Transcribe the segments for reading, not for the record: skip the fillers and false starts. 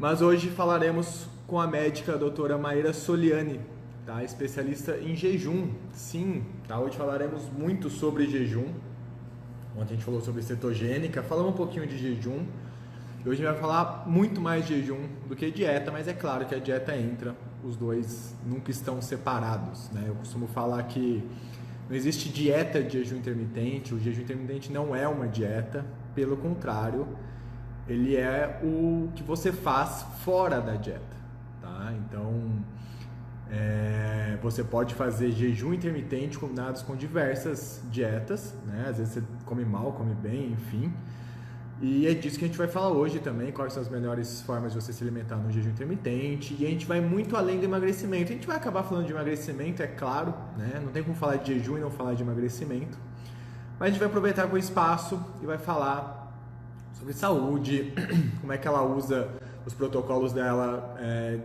Mas hoje falaremos com a médica a doutora Maíra Soliani, tá? Especialista em jejum. Sim, tá? Hoje falaremos muito sobre jejum. Ontem a gente falou sobre cetogênica, falamos um pouquinho de jejum. E hoje a gente vai falar muito mais de jejum do que dieta, mas é claro que a dieta entra, os dois nunca estão separados, né? Eu costumo falar que não existe dieta de jejum intermitente, o jejum intermitente não é uma dieta, pelo contrário, ele é o que você faz fora da dieta, tá? Então, você pode fazer jejum intermitente combinados com diversas dietas, né? Às vezes você come mal, come bem, enfim. E é disso que a gente vai falar hoje também, quais são as melhores formas de você se alimentar no jejum intermitente. E a gente vai muito além do emagrecimento. A gente vai acabar falando de emagrecimento, é claro, né? Não tem como falar de jejum e não falar de emagrecimento. Mas a gente vai aproveitar o espaço e vai falar sobre saúde, como é que ela usa os protocolos dela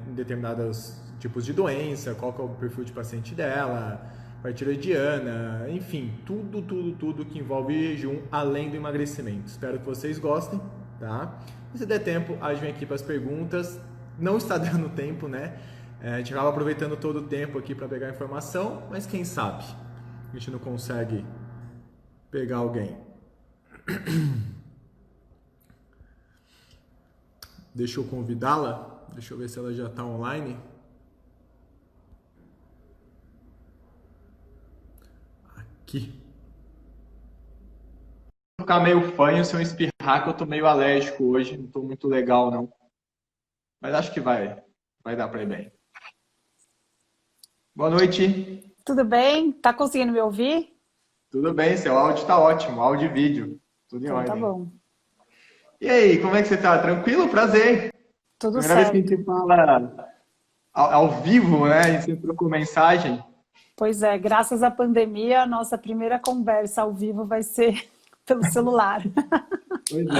em determinados tipos de doença, qual que é o perfil de paciente dela, partiroidiana, enfim, tudo que envolve jejum além do emagrecimento. Espero que vocês gostem, tá? E se der tempo, a gente vem aqui para as perguntas. Não está dando tempo, né? A gente acaba aproveitando todo o tempo aqui para pegar informação, mas quem sabe a gente não consegue pegar alguém. Deixa eu convidá-la. Deixa eu ver se ela já está online. Aqui. Vou ficar meio fanho se eu espirrar, que eu tô meio alérgico hoje. Não tô muito legal, não. Mas acho que vai dar para ir bem. Boa noite. Tudo bem? Tá conseguindo me ouvir? Tudo bem? Seu áudio está ótimo. Áudio e vídeo. Tudo em Então tá ordem. bom. E aí, como é que você tá? Tranquilo? Prazer. Tudo Primeira vez que a certo. gente fala ao vivo, né? A gente sempre trocou mensagem. Pois é, graças à pandemia, a nossa primeira conversa ao vivo vai ser pelo celular. Pois é.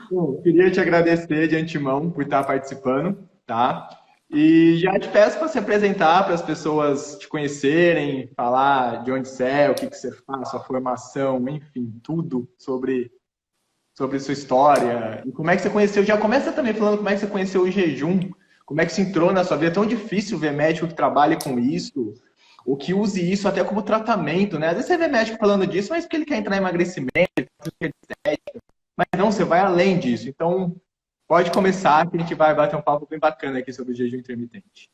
Bom, queria te agradecer de antemão por estar participando, tá? E já te peço para se apresentar, para as pessoas te conhecerem, falar de onde você é, o que você faz, sua formação, enfim, tudo sobre sua história. E como é que você conheceu? Já começa também falando como é que você conheceu o jejum, como é que isso entrou na sua vida. É tão difícil ver médico que trabalhe com isso, ou que use isso até como tratamento, né? Às vezes você vê médico falando disso, mas porque ele quer entrar em emagrecimento, mas não, você vai além disso. Então, pode começar que a gente vai bater um papo bem bacana aqui sobre o jejum intermitente.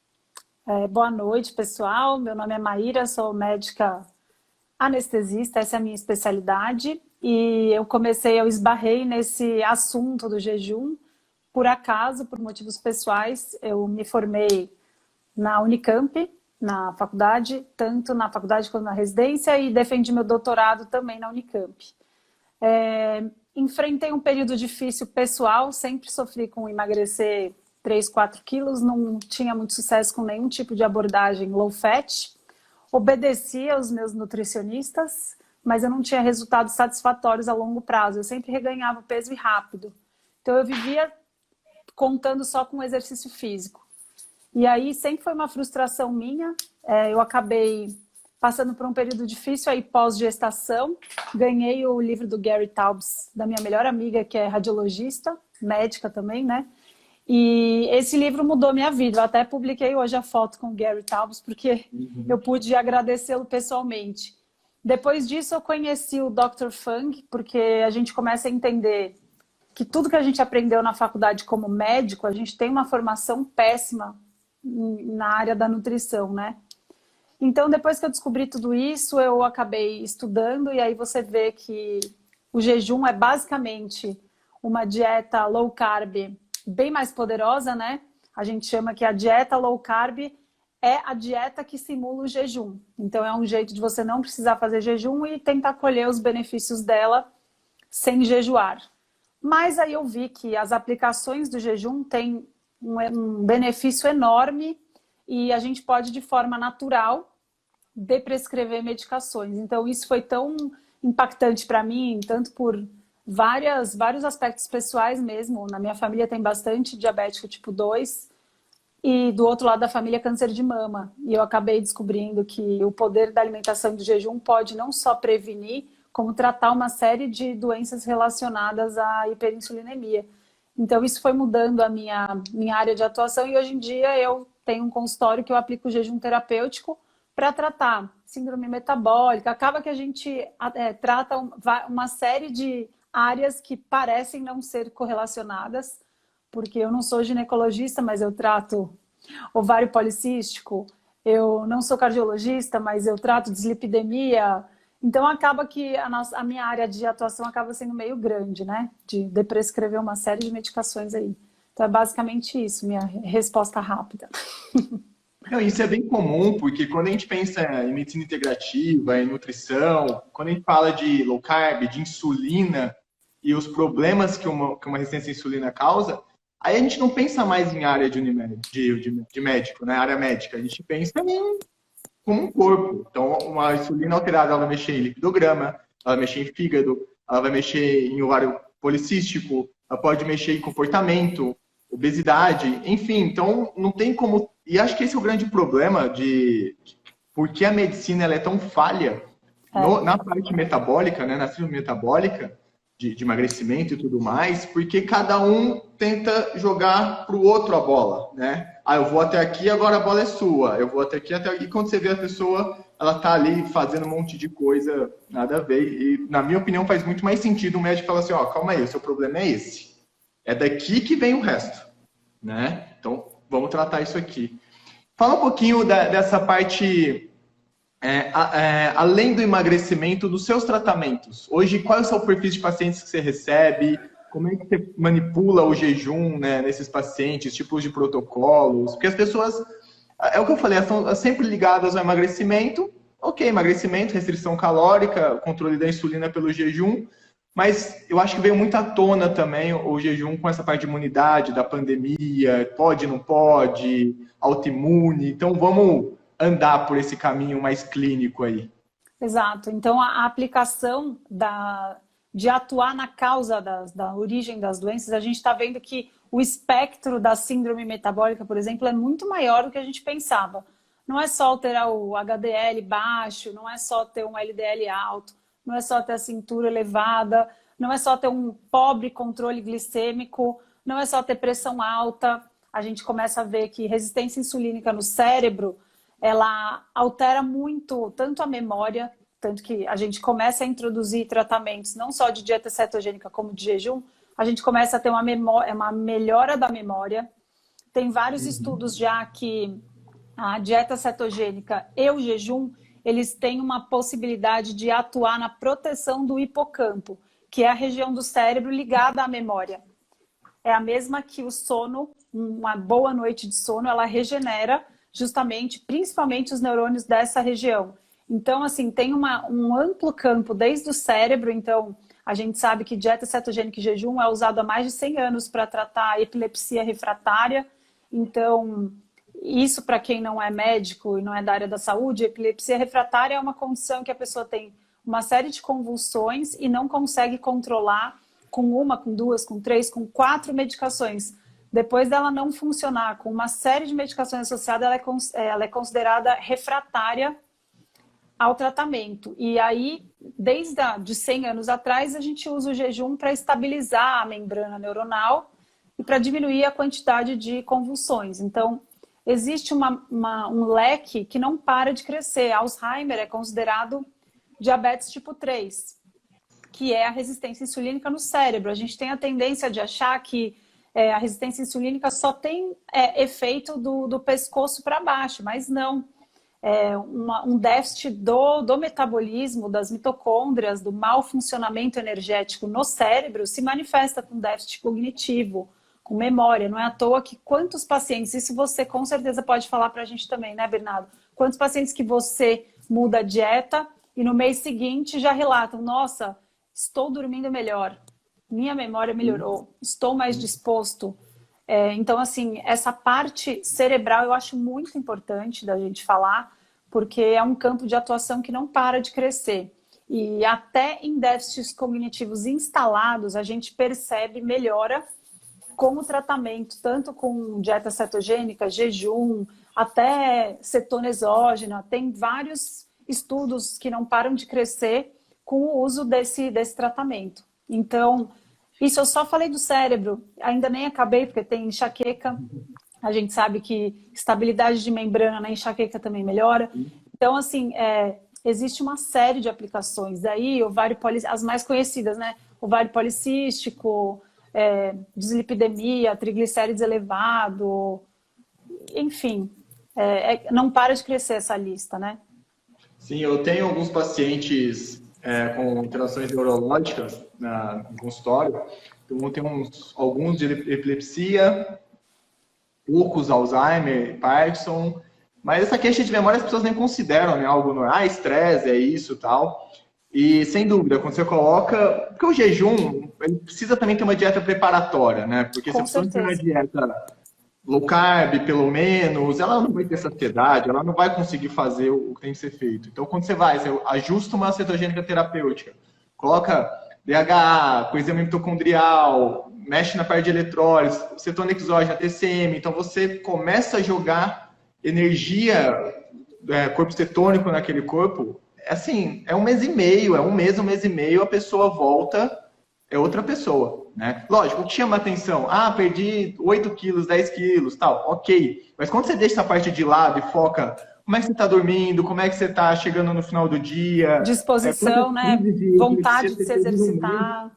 Boa noite, pessoal. Meu nome é Maíra, sou médica anestesista, essa é a minha especialidade. E eu esbarrei nesse assunto do jejum por acaso, por motivos pessoais. Eu me formei na Unicamp, na faculdade, tanto na faculdade quanto na residência, e defendi meu doutorado também na Unicamp. Enfrentei um período difícil pessoal, sempre sofri com emagrecer 3, 4 quilos, não tinha muito sucesso com nenhum tipo de abordagem low fat, obedecia aos meus nutricionistas, mas eu não tinha resultados satisfatórios a longo prazo, eu sempre reganhava peso e rápido. Então eu vivia contando só com exercício físico. E aí sempre foi uma frustração minha, eu acabei passando por um período difícil aí pós-gestação, ganhei o livro do Gary Taubes, da minha melhor amiga, que é radiologista, médica também, né? E esse livro mudou minha vida. Eu até publiquei hoje a foto com o Gary Taubes, porque eu pude agradecê-lo pessoalmente. Depois disso, eu conheci o Dr. Fung, porque a gente começa a entender que tudo que a gente aprendeu na faculdade como médico, a gente tem uma formação péssima na área da nutrição, né? Então, depois que eu descobri tudo isso, eu acabei estudando e aí você vê que o jejum é basicamente uma dieta low carb bem mais poderosa, né? A gente chama que a dieta low carb é a dieta que simula o jejum. Então, é um jeito de você não precisar fazer jejum e tentar colher os benefícios dela sem jejuar. Mas aí eu vi que as aplicações do jejum têm um benefício enorme e a gente pode, de forma natural, de prescrever medicações. Então, isso foi tão impactante para mim, tanto por vários aspectos pessoais mesmo. Na minha família tem bastante diabético tipo 2 e do outro lado da família câncer de mama. E eu acabei descobrindo que o poder da alimentação e do jejum pode não só prevenir, como tratar uma série de doenças relacionadas à hiperinsulinemia. Então, isso foi mudando a minha área de atuação e hoje em dia eu tenho um consultório que eu aplico jejum terapêutico para tratar síndrome metabólica. Acaba que a gente trata uma série de áreas que parecem não ser correlacionadas, porque eu não sou ginecologista, mas eu trato ovário policístico, eu não sou cardiologista, mas eu trato dislipidemia. Então, acaba que a minha área de atuação acaba sendo meio grande, né? De prescrever uma série de medicações aí. Então, é basicamente isso, minha resposta rápida. Não, isso é bem comum, porque quando a gente pensa em medicina integrativa, em nutrição, quando a gente fala de low carb, de insulina e os problemas que uma resistência à insulina causa, aí a gente não pensa mais em área de médico, né? Área médica. A gente pensa como um corpo. Então, uma insulina alterada, ela vai mexer em lipidograma, ela vai mexer em fígado, ela vai mexer em ovário policístico, ela pode mexer em comportamento, obesidade, enfim. Então, não tem como... E acho que esse é o grande problema de por que a medicina ela é tão falha na parte metabólica, né, na síndrome metabólica, de emagrecimento e tudo mais, porque cada um tenta jogar para o outro a bola, né? Ah, eu vou até aqui, agora a bola é sua. Eu vou até aqui, e quando você vê a pessoa, ela tá ali fazendo um monte de coisa, nada a ver. E, na minha opinião, faz muito mais sentido o médico falar assim, ó, calma aí, o seu problema é esse. É daqui que vem o resto, né? Então, vamos tratar isso aqui. Fala um pouquinho dessa parte... além do emagrecimento, dos seus tratamentos. Hoje, qual é o seu perfil de pacientes que você recebe? Como é que você manipula o jejum, né, nesses pacientes, tipos de protocolos? Porque as pessoas, é o que eu falei, elas estão sempre ligadas ao emagrecimento. Ok, emagrecimento, restrição calórica, controle da insulina pelo jejum. Mas eu acho que veio muito à tona também o jejum com essa parte de imunidade, da pandemia, pode, não pode, autoimune. Então, vamos andar por esse caminho mais clínico aí. Exato. Então, a aplicação de atuar na causa da origem das doenças, a gente está vendo que o espectro da síndrome metabólica, por exemplo, é muito maior do que a gente pensava. Não é só alterar o HDL baixo, não é só ter um LDL alto, não é só ter a cintura elevada, não é só ter um pobre controle glicêmico, não é só ter pressão alta. A gente começa a ver que resistência insulínica no cérebro, ela altera muito tanto a memória, tanto que a gente começa a introduzir tratamentos não só de dieta cetogênica como de jejum, a gente começa a ter uma melhora da memória. Tem vários estudos já que a dieta cetogênica e o jejum, eles têm uma possibilidade de atuar na proteção do hipocampo, que é a região do cérebro ligada à memória. É a mesma que o sono, uma boa noite de sono, ela regenera justamente, principalmente os neurônios dessa região. Então, assim, tem um amplo campo desde o cérebro. Então, a gente sabe que dieta cetogênica e jejum é usado há mais de 100 anos para tratar a epilepsia refratária. Então, isso para quem não é médico e não é da área da saúde, epilepsia refratária é uma condição que a pessoa tem uma série de convulsões e não consegue controlar com uma, com duas, com três, com 4 medicações. Depois dela não funcionar com uma série de medicações associadas, ela é considerada refratária ao tratamento. E aí, desde de 100 anos atrás, a gente usa o jejum para estabilizar a membrana neuronal e para diminuir a quantidade de convulsões. Então, existe um leque que não para de crescer. Alzheimer é considerado diabetes tipo 3, que é a resistência insulínica no cérebro. A gente tem a tendência de achar que a resistência insulínica só tem efeito do pescoço para baixo, mas não. Um déficit do metabolismo, das mitocôndrias, do mau funcionamento energético no cérebro se manifesta com déficit cognitivo, com memória. Não é à toa que quantos pacientes, isso você com certeza pode falar para a gente também, né, Bernardo? Quantos pacientes que você muda a dieta e no mês seguinte já relatam, nossa, estou dormindo melhor, minha memória melhorou, estou mais disposto. Então, assim, essa parte cerebral eu acho muito importante da gente falar, porque é um campo de atuação que não para de crescer. E até em déficits cognitivos instalados, a gente percebe melhora com o tratamento, tanto com dieta cetogênica, jejum, até cetona exógena. Tem vários estudos que não param de crescer com o uso desse tratamento. Então, Isso eu só falei do cérebro, ainda nem acabei, porque tem enxaqueca. A gente sabe que estabilidade de membrana na enxaqueca também melhora. Então, assim, existe uma série de aplicações. Daí, as mais conhecidas, né? Ovário policístico, dislipidemia, triglicérides elevado, enfim, não para de crescer essa lista, né? Sim, eu tenho alguns pacientes com interações neurológicas no consultório. Então, tem alguns de epilepsia, poucos Alzheimer, Parkinson. Mas essa queixa de memória as pessoas nem consideram, né? Algo normal, estresse, é isso e tal. E, sem dúvida, quando você coloca... Porque o jejum, ele precisa também ter uma dieta preparatória, né? Porque se a pessoa tem uma dieta low carb, pelo menos, ela não vai ter saciedade, ela não vai conseguir fazer o que tem que ser feito. Então, quando você ajusta uma cetogênica terapêutica, coloca DHA, coenzima mitocondrial, mexe na parte de eletrólise, cetona exógena, TCM, então você começa a jogar energia, corpo cetônico naquele corpo, assim, é um mês e meio, um mês e meio, a pessoa volta, é outra pessoa, né? Lógico, o que chama atenção? Perdi 8 quilos, 10 quilos, tal, ok. Mas quando você deixa essa parte de lado e foca, como é que você está dormindo, como é que você está chegando no final do dia? Disposição, né? Vontade de se exercitar.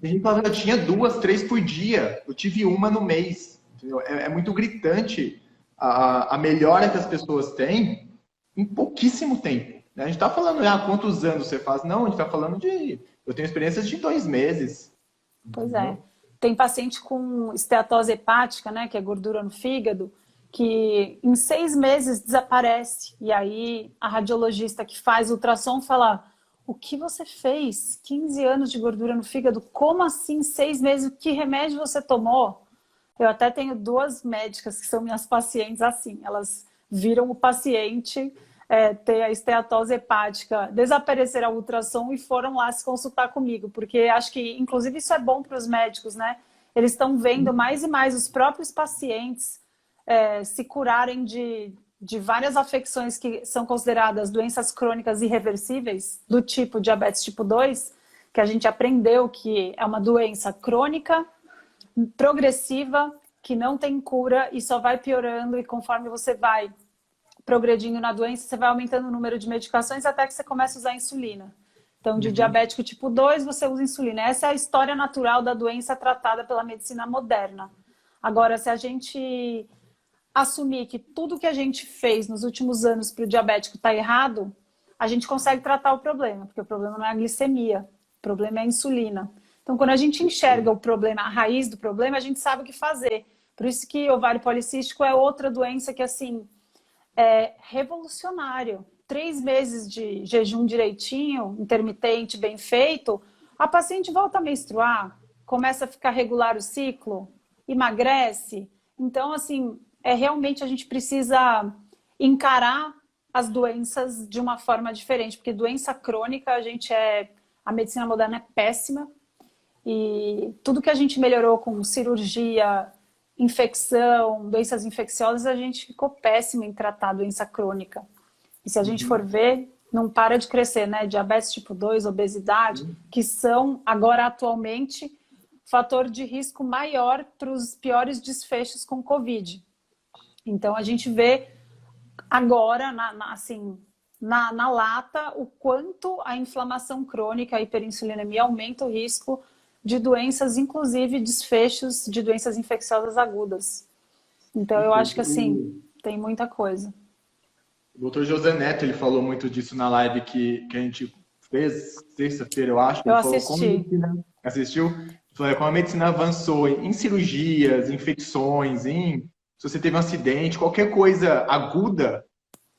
A gente falava, eu tinha 2, 3 por dia, eu tive uma no mês. Entendeu? É muito gritante a melhora que as pessoas têm em pouquíssimo tempo. Né? A gente está falando, quantos anos você faz? Não, a gente está falando de... Eu tenho experiências de 2 meses. Pois é. Tem paciente com esteatose hepática, né, que é gordura no fígado, que em 6 meses desaparece. E aí a radiologista que faz ultrassom fala: o que você fez? 15 anos de gordura no fígado? Como assim 6 meses? Que remédio você tomou? Eu até tenho 2 médicas que são minhas pacientes assim. Elas viram o paciente ter a esteatose hepática, desaparecer a ultrassom e foram lá se consultar comigo. Porque acho que, inclusive, isso é bom para os médicos, né? Eles estão vendo mais e mais os próprios pacientes se curarem de várias afecções que são consideradas doenças crônicas irreversíveis, do tipo diabetes tipo 2, que a gente aprendeu que é uma doença crônica, progressiva, que não tem cura e só vai piorando, e conforme você vai progredindo na doença, você vai aumentando o número de medicações até que você começa a usar insulina. Então, de diabético tipo 2, você usa insulina. Essa é a história natural da doença tratada pela medicina moderna. Agora, se a gente assumir que tudo que a gente fez nos últimos anos para o diabético está errado, a gente consegue tratar o problema, porque o problema não é a glicemia, o problema é a insulina. Então, quando a gente enxerga o problema, a raiz do problema, a gente sabe o que fazer. Por isso que ovário policístico é outra doença que, assim, é revolucionário. 3 meses de jejum direitinho, intermitente, bem feito, a paciente volta a menstruar, começa a ficar regular o ciclo, emagrece. Então, assim, realmente a gente precisa encarar as doenças de uma forma diferente, porque doença crônica, a medicina moderna é péssima, e tudo que a gente melhorou com cirurgia, infecção, doenças infecciosas, a gente ficou péssimo em tratar a doença crônica. E se a gente for ver, não para de crescer, né? Diabetes tipo 2, obesidade, que são, agora atualmente, fator de risco maior para os piores desfechos com Covid. Então, a gente vê agora, na lata, o quanto a inflamação crônica, a hiperinsulinemia, aumenta o risco de doenças, inclusive desfechos de doenças infecciosas agudas. Então, eu acho que, assim, tem muita coisa. O Dr. José Neto, ele falou muito disso na live que a gente fez sexta-feira, eu acho. Eu assisti. Assistiu? Falou, como a medicina avançou em cirurgias, infecções, se você teve um acidente, qualquer coisa aguda,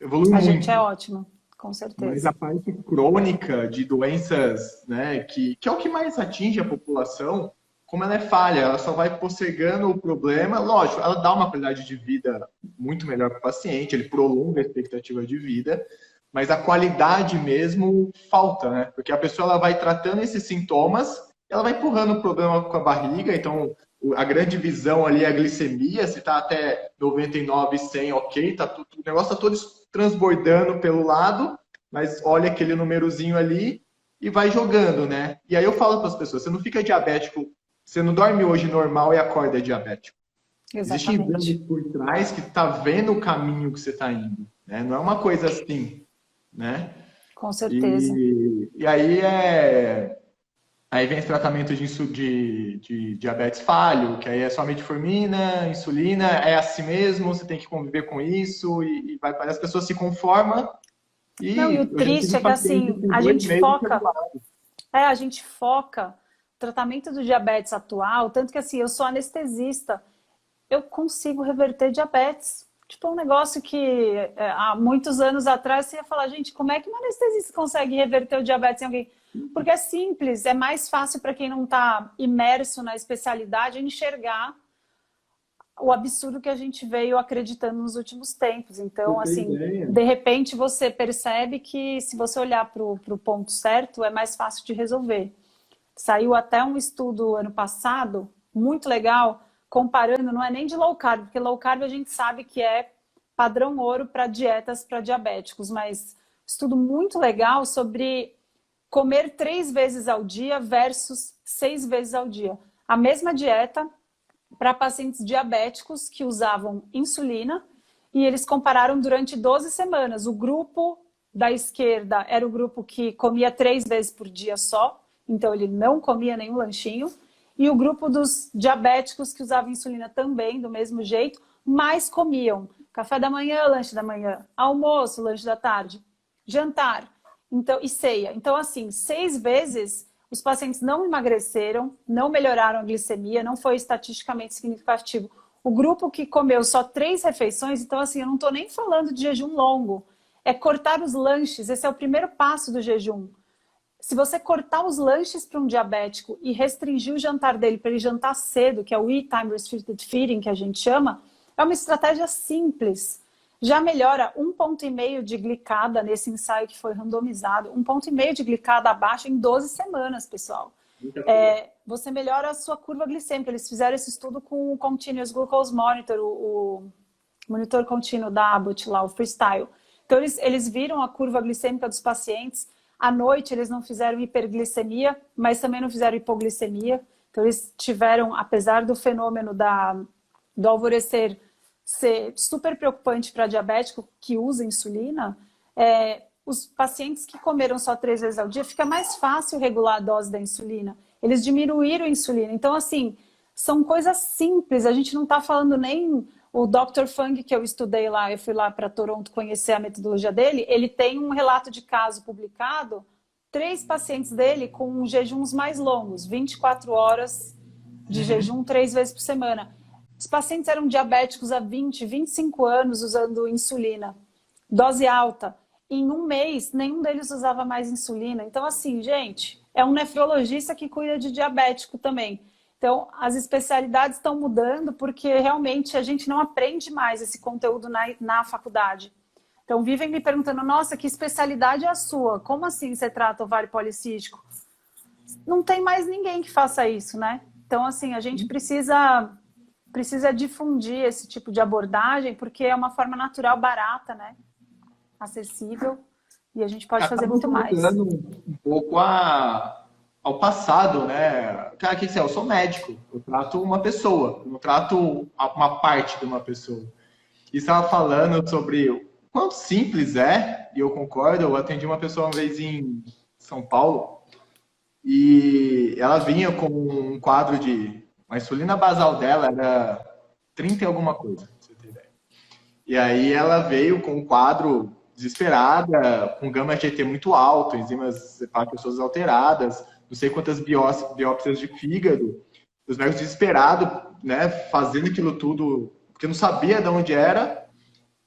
evolui muito. A gente é ótimo, com certeza. Mas a parte crônica de doenças, né, que é o que mais atinge a população, como ela é falha, ela só vai postergando o problema. Lógico, ela dá uma qualidade de vida muito melhor para o paciente, ele prolonga a expectativa de vida, mas a qualidade mesmo falta, né? Porque a pessoa ela vai tratando esses sintomas, ela vai empurrando o problema com a barriga, então a grande visão ali é a glicemia, se está até 99, 100, ok, o negócio está todo transbordando pelo lado, mas olha aquele númerozinho ali, e vai jogando, né? E aí eu falo para as pessoas, você não fica diabético, você não dorme hoje normal e acorda diabético. Existem exames Exatamente. por trás que tá vendo o caminho que você está indo, né? Não é uma coisa assim, né? Com certeza. E aí aí vem esse tratamento de diabetes falho, que aí é só metformina, insulina, é assim mesmo, você tem que conviver com isso, e vai, as pessoas se conformam, Não, e e o eu já triste tive é que paciente assim, com a dois gente meses foca, o tratamento do diabetes atual, tanto que assim, eu sou anestesista, eu consigo reverter diabetes. Tipo, um negócio que há muitos anos atrás você ia falar, gente, como é que um anestesista consegue reverter o diabetes em alguém? Porque é simples, é mais fácil para quem não está imerso na especialidade enxergar o absurdo que a gente veio acreditando nos últimos tempos. Então, Você tem assim, ideia? de repente você percebe que se você olhar para o ponto certo, é mais fácil de resolver. Saiu até um estudo ano passado, muito legal, comparando, não é nem de low carb, porque low carb a gente sabe que é padrão ouro para dietas para diabéticos, mas estudo muito legal sobre comer 3 vezes ao dia versus 6 vezes ao dia. A mesma dieta para pacientes diabéticos que usavam insulina e eles compararam durante 12 semanas. O grupo da esquerda era o grupo que comia 3 vezes por dia só, então ele não comia nenhum lanchinho, e o grupo dos diabéticos que usavam insulina também, do mesmo jeito, mas comiam café da manhã, almoço, lanche da tarde, jantar, então, e ceia. Então, assim, 6 vezes os pacientes não emagreceram, não melhoraram a glicemia, não foi estatisticamente significativo. O grupo que comeu só 3 refeições, então assim, eu não estou nem falando de jejum longo, é cortar os lanches, esse é o primeiro passo do jejum. Se você cortar os lanches para um diabético e restringir o jantar dele para ele jantar cedo, que é o Eat Time Restricted Feeding, que a gente chama, é uma estratégia simples. Já melhora 1,5 ponto de glicada nesse ensaio que foi randomizado. 1,5 ponto de glicada abaixo em 12 semanas, pessoal. Você melhora a sua curva glicêmica. Eles fizeram esse estudo com o Continuous Glucose Monitor, o monitor contínuo da Abbott lá, o Freestyle. Então, eles viram a curva glicêmica dos pacientes. À noite, eles não fizeram hiperglicemia, mas também não fizeram hipoglicemia. Então, eles tiveram, apesar do fenômeno do alvorecer ser super preocupante para diabético que usa insulina, os pacientes que comeram só 3 vezes ao dia, fica mais fácil regular a dose da insulina. Eles diminuíram a insulina. Então, assim, são coisas simples. A gente não está falando nem... O Dr. Fung, que eu estudei lá, eu fui lá para Toronto conhecer a metodologia dele, ele tem um relato de caso publicado, 3 pacientes dele com jejuns mais longos, 24 horas de jejum 3 vezes por semana. Os pacientes eram diabéticos há 20, 25 anos usando insulina, dose alta. Em um mês, nenhum deles usava mais insulina. Então, assim, gente, é um nefrologista que cuida de diabético também. Então, as especialidades estão mudando porque realmente a gente não aprende mais esse conteúdo na faculdade. Então, vivem me perguntando, nossa, que especialidade é a sua? Como assim você trata ovário policístico? Não tem mais ninguém que faça isso, né? Então, assim, a gente precisa difundir esse tipo de abordagem porque é uma forma natural, barata, né? Acessível, e a gente pode fazer Acaba muito mais. voltando um pouco ao passado, né? Cara, o que que é? Eu sou médico, eu trato uma pessoa, eu não trato uma parte de uma pessoa. E estava falando sobre o quanto simples é, e eu concordo, eu atendi uma pessoa uma vez em São Paulo, e ela vinha com um quadro de... A insulina basal dela era 30 e alguma coisa, pra você ter ideia. E aí ela veio com um quadro desesperada, com gama GT muito alto, enzimas hepáticas alteradas, não sei quantas biópsias de fígado, os médicos desesperados, né, fazendo aquilo tudo, porque não sabia de onde era.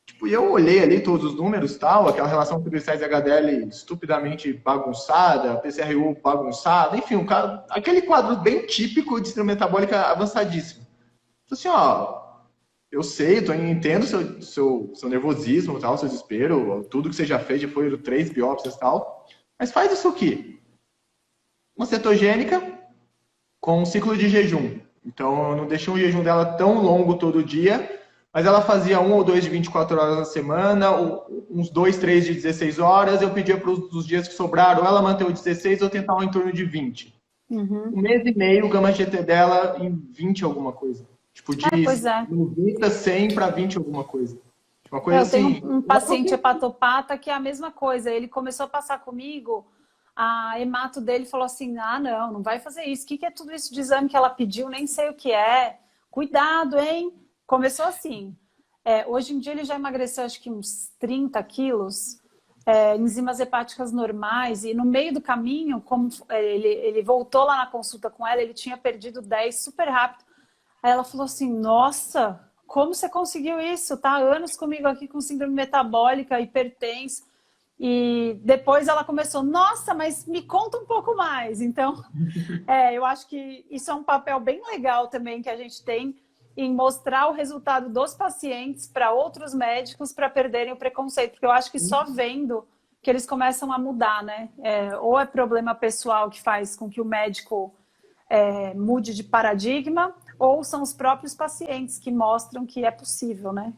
Tipo, e eu olhei ali todos os números, tal, aquela relação triglicérides e HDL estupidamente bagunçada, PCRU bagunçada, enfim, aquele quadro bem típico de síndrome metabólica avançadíssima. Então, assim, ó, eu sei, eu entendo seu nervosismo, tal, seu desespero, tudo que você já fez, já foi 3 biópsias e tal, mas faz isso aqui. Uma cetogênica com um ciclo de jejum. Então, eu não deixei o jejum dela tão longo todo dia, mas ela fazia 1 ou 2 de 24 horas na semana, ou uns 2, 3 de 16 horas, eu pedia para os dias que sobraram, ela manter o 16, eu tentava em torno de 20. Um mês e meio, o Gama GT dela em 20 alguma coisa. Tipo, de Pois é. 90, 100 para 20 alguma coisa. Uma coisa Eu assim. tenho um paciente hepatopata que é a mesma coisa. Ele começou a passar comigo, a hemato dele falou assim, ah, não vai fazer isso. O que é tudo isso de exame que ela pediu? Nem sei o que é. Cuidado, hein? Começou assim. Hoje em dia ele já emagreceu acho que uns 30 quilos, enzimas hepáticas normais, e no meio do caminho, como ele voltou lá na consulta com ela, ele tinha perdido 10 super rápido. Aí ela falou assim, nossa, como você conseguiu isso? Tá há anos comigo aqui com síndrome metabólica, hipertenso. E depois ela começou, nossa, mas me conta um pouco mais. Então, eu acho que isso é um papel bem legal também que a gente tem em mostrar o resultado dos pacientes para outros médicos para perderem o preconceito. Porque eu acho que só vendo que eles começam a mudar, né? Ou é problema pessoal que faz com que o médico mude de paradigma, ou são os próprios pacientes que mostram que é possível, né?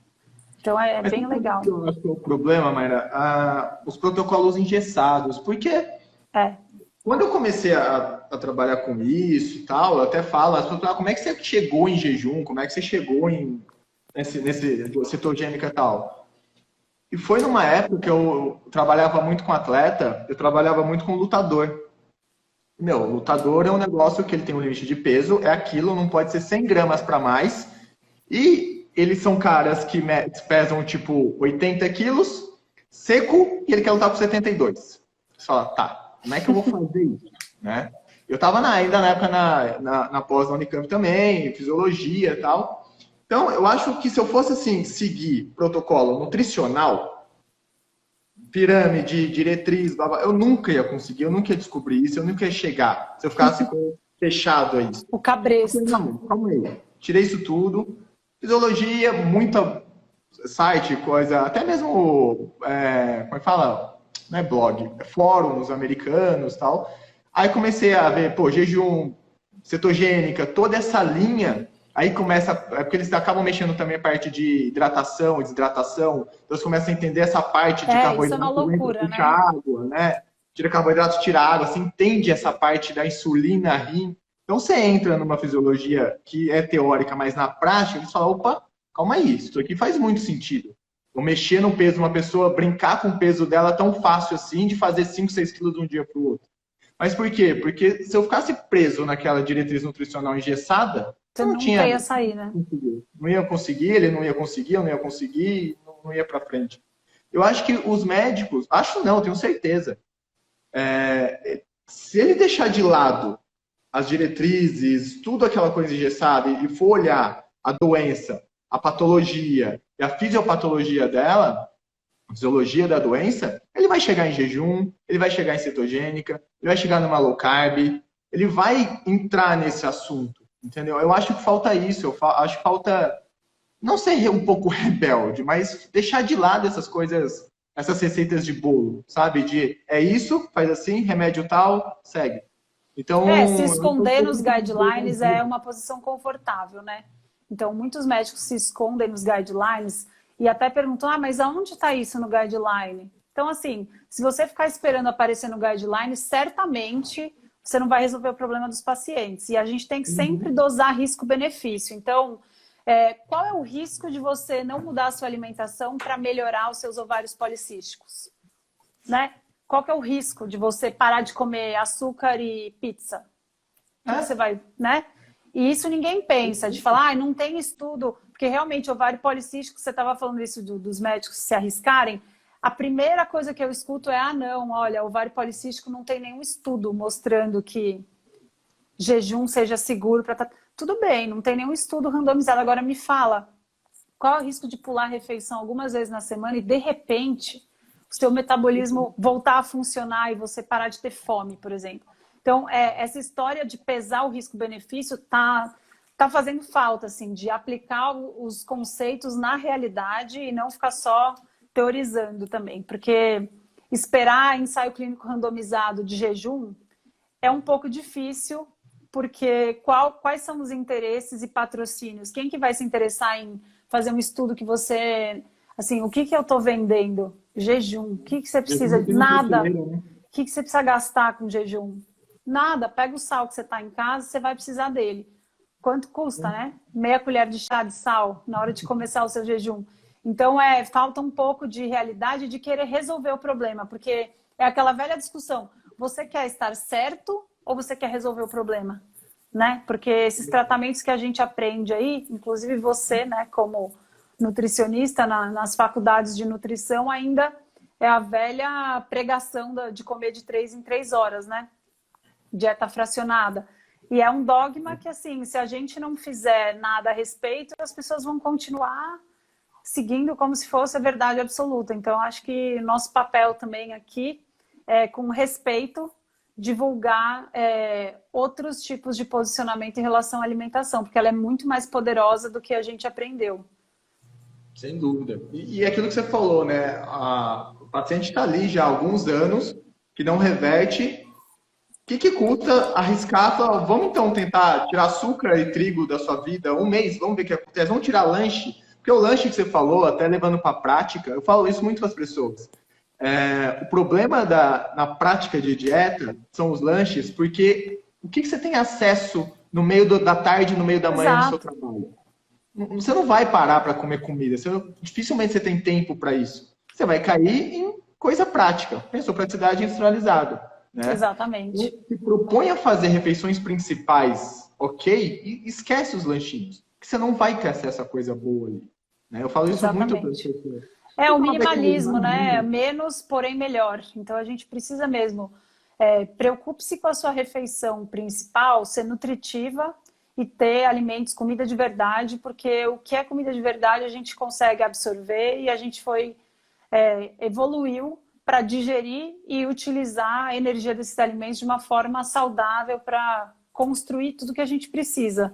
Então é bem legal. Eu acho que é o problema, Mayra, os protocolos engessados, porque quando eu comecei a trabalhar com isso e tal, eu até falo, as pessoas falam, como é que você chegou em jejum, como é que você chegou nesse cetogênica e tal? E foi numa época que eu trabalhava muito com atleta, eu trabalhava muito com lutador. Meu, lutador é um negócio que ele tem um limite de peso, é aquilo, não pode ser 100 gramas para mais, e eles são caras que pesam tipo 80 quilos, seco, e ele quer lutar por 72. Você fala, tá, como é que eu vou fazer isso? Né? Eu estava ainda na época na pós da Unicamp também, fisiologia e tal. Então, eu acho que se eu fosse assim, seguir protocolo nutricional, pirâmide, diretriz, blá, blá, eu nunca ia conseguir, eu nunca ia descobrir isso, eu nunca ia chegar, se eu ficasse fechado a isso. O cabresto. Não, calma aí. Tirei isso tudo. Fisiologia, muita site, coisa, até mesmo, como é que fala? Não é blog, é fóruns americanos e tal. Aí comecei a ver, jejum, cetogênica, toda essa linha. Aí começa, porque eles acabam mexendo também a parte de hidratação e desidratação. Então você começa a entender essa parte de carboidrato. Isso é uma loucura, né? Água, né? Tira carboidrato, tira água. Você entende essa parte da insulina, rim. Então você entra numa fisiologia que é teórica, mas na prática, eles falam, opa, calma aí, isso aqui faz muito sentido. Vou mexer no peso de uma pessoa, brincar com o peso dela tão fácil assim, de fazer 5, 6 quilos de um dia para o outro. Mas por quê? Porque se eu ficasse preso naquela diretriz nutricional engessada, você nunca ia sair, né? Não ia conseguir, ele não ia conseguir, eu não ia conseguir, não ia para frente. Eu acho que os médicos, acho não, tenho certeza, se ele deixar de lado as diretrizes, tudo aquela coisa engessada e for olhar a doença, a patologia e a fisiopatologia dela, a fisiologia da doença, ele vai chegar em jejum, ele vai chegar em cetogênica, ele vai chegar numa low carb, ele vai entrar nesse assunto, entendeu? Eu acho que falta isso, acho que falta, não ser um pouco rebelde, mas deixar de lado essas coisas, essas receitas de bolo, sabe? É isso, faz assim, remédio tal, segue. Então, se esconder nos guidelines é uma posição confortável, né? Então, muitos médicos se escondem nos guidelines e até perguntam, mas aonde está isso no guideline? Então, assim, se você ficar esperando aparecer no guideline, certamente você não vai resolver o problema dos pacientes. E a gente tem que sempre dosar risco-benefício. Então, qual é o risco de você não mudar a sua alimentação para melhorar os seus ovários policísticos? Né? Qual que é o risco de você parar de comer açúcar e pizza? Você vai, né? E isso ninguém pensa, de falar, não tem estudo, porque realmente ovário policístico, você estava falando isso dos médicos se arriscarem, a primeira coisa que eu escuto é, não, olha, ovário policístico não tem nenhum estudo mostrando que jejum seja seguro para... Tudo bem, não tem nenhum estudo randomizado. Agora me fala, qual é o risco de pular a refeição algumas vezes na semana e de repente o seu metabolismo voltar a funcionar e você parar de ter fome, por exemplo? Então, essa história de pesar o risco-benefício tá fazendo falta, assim, de aplicar os conceitos na realidade e não ficar só teorizando também. Porque esperar ensaio clínico randomizado de jejum é um pouco difícil, porque quais são os interesses e patrocínios? Quem que vai se interessar em fazer um estudo que você... Assim, o que que eu estou vendendo? Jejum. O que que você precisa? Jejum tem Nada. nutricioneiro, né? O que que você precisa gastar com jejum? Nada. Pega o sal que você está em casa, você vai precisar dele. Quanto custa, né? Meia colher de chá de sal na hora de começar o seu jejum. Então, falta um pouco de realidade de querer resolver o problema, porque é aquela velha discussão. Você quer estar certo ou você quer resolver o problema? Né? Porque esses tratamentos que a gente aprende aí, inclusive você, né, como nutricionista nas faculdades de nutrição, ainda é a velha pregação de comer de 3 em 3 horas, né? Dieta fracionada. E é um dogma que, assim, se a gente não fizer nada a respeito, as pessoas vão continuar seguindo como se fosse a verdade absoluta. Então, acho que nosso papel também aqui é, com respeito, divulgar outros tipos de posicionamento em relação à alimentação, porque ela é muito mais poderosa do que a gente aprendeu. Sem dúvida. E aquilo que você falou, né? O paciente está ali já há alguns anos, que não reverte. O que custa arriscar? Falar, vamos então tentar tirar açúcar e trigo da sua vida um mês, vamos ver o que acontece, vamos tirar lanche. Porque o lanche que você falou, até levando para a prática, eu falo isso muito para as pessoas. O problema na prática de dieta são os lanches, porque o que você tem acesso no meio da tarde, no meio da manhã do seu trabalho? Você não vai parar para comer comida. Dificilmente você tem tempo para isso. Você vai cair em coisa prática. Pensou praticidade industrializada. Né? Exatamente. E se propõe a fazer refeições principais, ok? E esquece os lanchinhos. Que você não vai ter acesso a coisa boa ali. Né? Eu falo isso Exatamente. muito para as pessoas. O minimalismo, né? Menos, porém melhor. Então a gente precisa mesmo. Preocupe-se com a sua refeição principal, ser nutritiva e ter alimentos, comida de verdade, porque o que é comida de verdade a gente consegue absorver e a gente evoluiu para digerir e utilizar a energia desses alimentos de uma forma saudável para construir tudo que a gente precisa.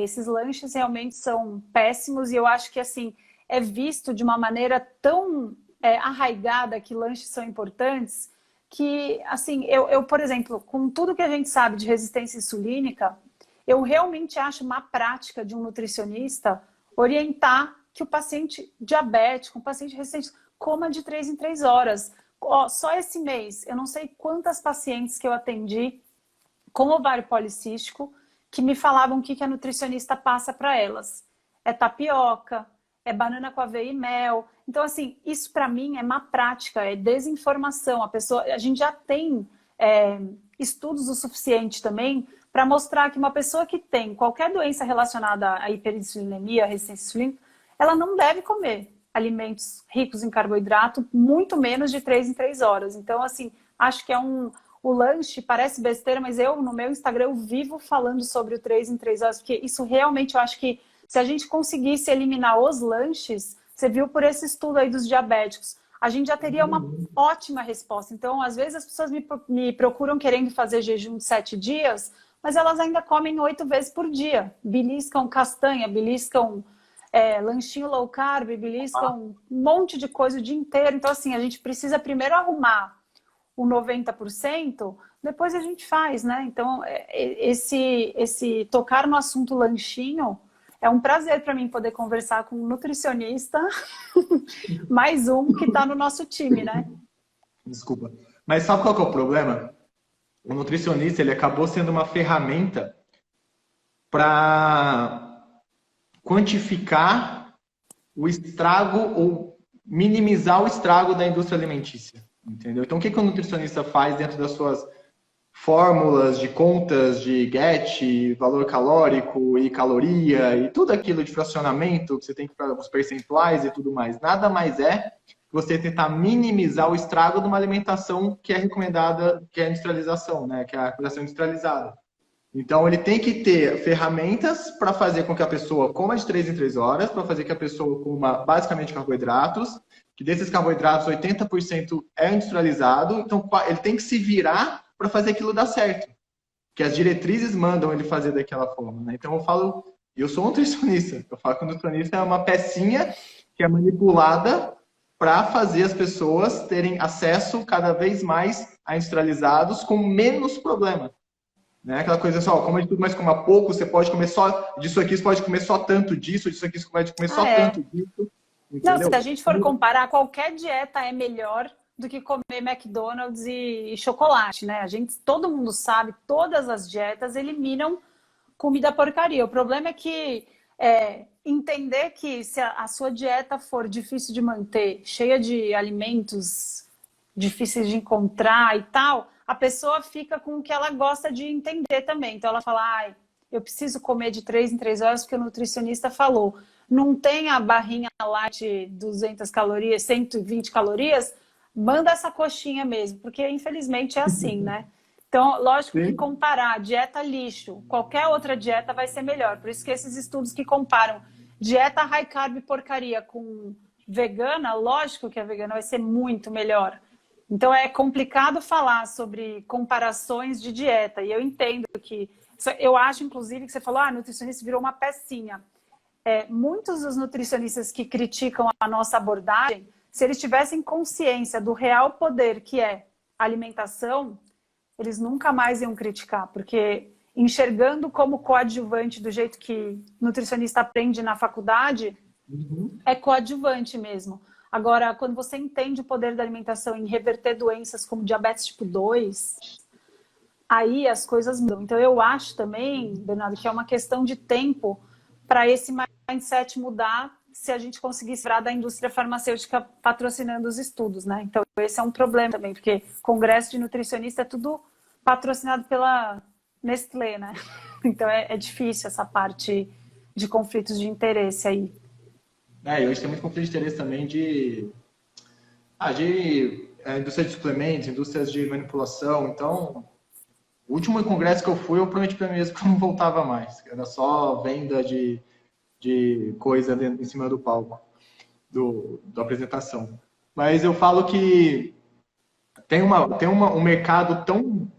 Esses lanches realmente são péssimos e eu acho que assim é visto de uma maneira tão arraigada que lanches são importantes que, assim, eu, por exemplo, com tudo que a gente sabe de resistência insulínica, eu realmente acho uma prática de um nutricionista orientar que o paciente diabético, o paciente resistente, coma de 3 em 3 horas. Só esse mês, eu não sei quantas pacientes que eu atendi com ovário policístico que me falavam o que a nutricionista passa para elas. É tapioca, é banana com aveia e mel. Então, assim, isso para mim é má prática, é desinformação. A gente já tem estudos o suficiente também para mostrar que uma pessoa que tem qualquer doença relacionada à hiperinsulinemia, à resistência insulínica, ela não deve comer alimentos ricos em carboidrato, muito menos de 3 em 3 horas. Então, assim, acho que o lanche parece besteira, mas no meu Instagram, eu vivo falando sobre o 3 em 3 horas, porque isso realmente, eu acho que se a gente conseguisse eliminar os lanches, você viu por esse estudo aí dos diabéticos, a gente já teria uma ótima resposta. Então, às vezes as pessoas me procuram querendo fazer jejum de 7 dias, mas elas ainda comem 8 vezes por dia. Beliscam castanha, beliscam lanchinho low carb, beliscam um monte de coisa o dia inteiro. Então, assim, a gente precisa primeiro arrumar o 90%, depois a gente faz, né? Então, esse tocar no assunto lanchinho é um prazer para mim poder conversar com um nutricionista, mais um que está no nosso time, né? Desculpa. Mas sabe qual que é o problema? O nutricionista, ele acabou sendo uma ferramenta para quantificar o estrago ou minimizar o estrago da indústria alimentícia, entendeu? Então, o que o nutricionista faz dentro das suas fórmulas de contas de GET, valor calórico e caloria e tudo aquilo de fracionamento que você tem que fazer os percentuais e tudo mais? Nada mais é você tentar minimizar o estrago de uma alimentação que é recomendada, que é a industrialização, né? Que é a alimentação industrializada. Então, ele tem que ter ferramentas para fazer com que a pessoa coma de 3 em 3 horas, para fazer que a pessoa coma basicamente carboidratos, que desses carboidratos 80% é industrializado, então ele tem que se virar para fazer aquilo dar certo. Que as diretrizes mandam ele fazer daquela forma, né? Então, eu sou um nutricionista, eu falo que o nutricionista é uma pecinha que é manipulada para fazer as pessoas terem acesso cada vez mais a industrializados com menos problema. Né? Aquela coisa só, coma de tudo, mas coma pouco, você pode comer só disso aqui, você pode comer só tanto disso aqui, você pode comer só Ah, é. tanto disso, Não, se entendeu? a gente for comparar, qualquer dieta é melhor do que comer McDonald's e chocolate, né? Todo mundo sabe, todas as dietas eliminam comida porcaria. O problema é que entender que se a sua dieta for difícil de manter, cheia de alimentos difíceis de encontrar e tal, a pessoa fica com o que ela gosta de entender também. Então ela fala, ai, eu preciso comer de 3 em 3 horas porque o nutricionista falou. Não tem a barrinha light 200 calorias, 120 calorias, manda essa coxinha mesmo, porque infelizmente é assim, né? Então, lógico que Sim. comparar dieta lixo, qualquer outra dieta vai ser melhor. Por isso que esses estudos que comparam dieta high carb porcaria com vegana, lógico que a vegana vai ser muito melhor. Então, é complicado falar sobre comparações de dieta. E eu entendo que... Eu acho, inclusive, que você falou, ah, nutricionista virou uma pecinha. Muitos dos nutricionistas que criticam a nossa abordagem, se eles tivessem consciência do real poder que é alimentação, eles nunca mais iam criticar, porque enxergando como coadjuvante do jeito que nutricionista aprende na faculdade, é coadjuvante mesmo. Agora, quando você entende o poder da alimentação em reverter doenças como diabetes tipo 2, aí as coisas mudam. Então, eu acho também, Bernardo, que é uma questão de tempo para esse mindset mudar se a gente conseguir se livrar da indústria farmacêutica patrocinando os estudos, né? Então, esse é um problema também, porque congresso de nutricionista é tudo patrocinado pela Nestlé, né? Então, é difícil essa parte de conflitos de interesse aí. E hoje tem muito conflito de interesse também de indústria de suplementos, indústrias de manipulação. Então, o último congresso que eu fui, eu prometi para mim mesmo que eu não voltava mais. Era só venda de coisa em cima do palco, da apresentação. Mas eu falo que tem um mercado tão...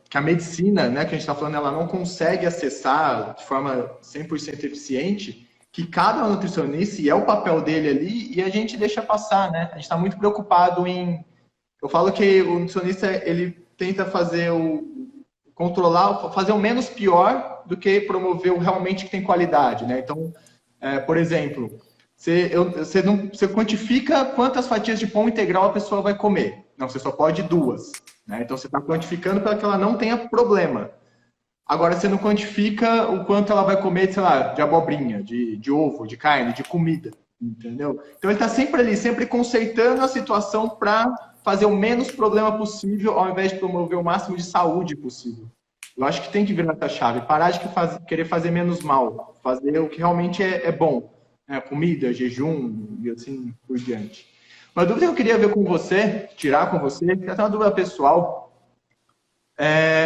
que a medicina, né, que a gente está falando, ela não consegue acessar de forma 100% eficiente, que cada nutricionista, e é o papel dele ali, e a gente deixa passar, né? A gente está muito preocupado em... Eu falo que o nutricionista, ele tenta fazer fazer o menos pior do que promover o realmente que tem qualidade, né? Então, por exemplo, você quantifica quantas fatias de pão integral a pessoa vai comer. Não, você só pode 2, né? Então, você está quantificando para que ela não tenha problema. Agora, você não quantifica o quanto ela vai comer, sei lá, de abobrinha, de ovo, de carne, de comida, entendeu? Então, ele está sempre ali, sempre conceitando a situação para fazer o menos problema possível, ao invés de promover o máximo de saúde possível. Eu acho que tem que virar essa chave, parar de querer fazer menos mal, fazer o que realmente é bom, né? Comida, jejum e assim por diante. Uma dúvida que eu queria ver com você, tirar com você, que é uma dúvida pessoal,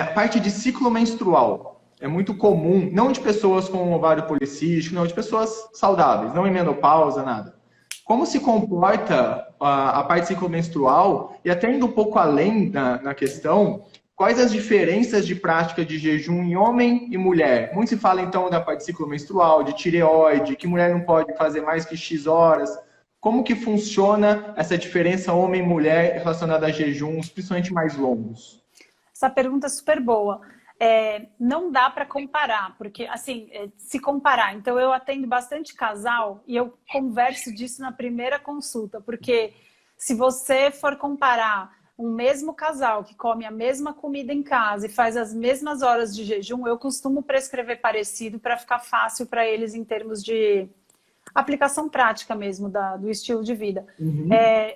a parte de ciclo menstrual. É muito comum, não de pessoas com ovário policístico, não, de pessoas saudáveis, não em menopausa, nada. Como se comporta a parte de ciclo menstrual, e até indo um pouco além na questão, quais as diferenças de prática de jejum em homem e mulher? Muito se fala, então, da parte de ciclo menstrual, de tireoide, que mulher não pode fazer mais que X horas. Como que funciona essa diferença homem e mulher relacionada a jejuns, principalmente mais longos? Essa pergunta é super boa. Não dá para comparar, porque, assim, se comparar, então eu atendo bastante casal e eu converso disso na primeira consulta, porque se você for comparar um mesmo casal que come a mesma comida em casa e faz as mesmas horas de jejum, eu costumo prescrever parecido para ficar fácil para eles em termos de aplicação prática mesmo do estilo de vida.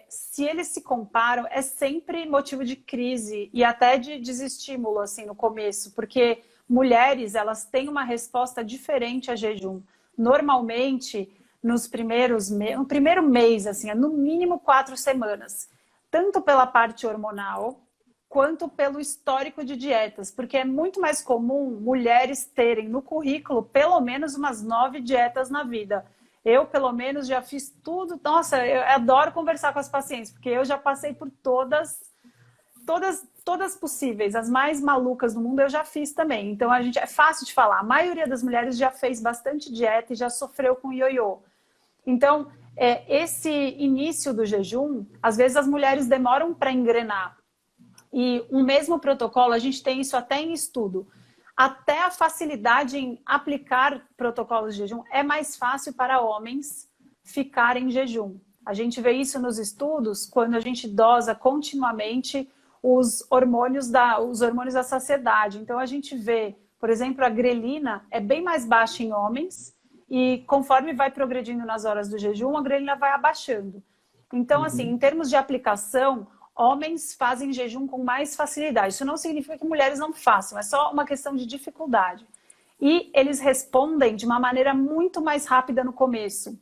Se eles se comparam, é sempre motivo de crise e até de desestímulo assim, no começo, porque mulheres elas têm uma resposta diferente a jejum. Normalmente, no primeiro mês, assim, é no mínimo 4 semanas, tanto pela parte hormonal quanto pelo histórico de dietas, porque é muito mais comum mulheres terem no currículo pelo menos umas 9 dietas na vida. Eu, pelo menos, já fiz tudo. Nossa, eu adoro conversar com as pacientes, porque eu já passei por todas possíveis. As mais malucas do mundo eu já fiz também. Então, é fácil de falar. A maioria das mulheres já fez bastante dieta e já sofreu com ioiô. Então, esse início do jejum, às vezes as mulheres demoram para engrenar. E um mesmo protocolo, a gente tem isso até em estudo. Até a facilidade em aplicar protocolos de jejum é mais fácil para homens ficarem em jejum. A gente vê isso nos estudos quando a gente dosa continuamente os hormônios da saciedade. Então a gente vê, por exemplo, a grelina é bem mais baixa em homens e conforme vai progredindo nas horas do jejum, a grelina vai abaixando. Então, assim, em termos de aplicação, homens fazem jejum com mais facilidade. Isso não significa que mulheres não façam, é só uma questão de dificuldade. E eles respondem de uma maneira muito mais rápida no começo.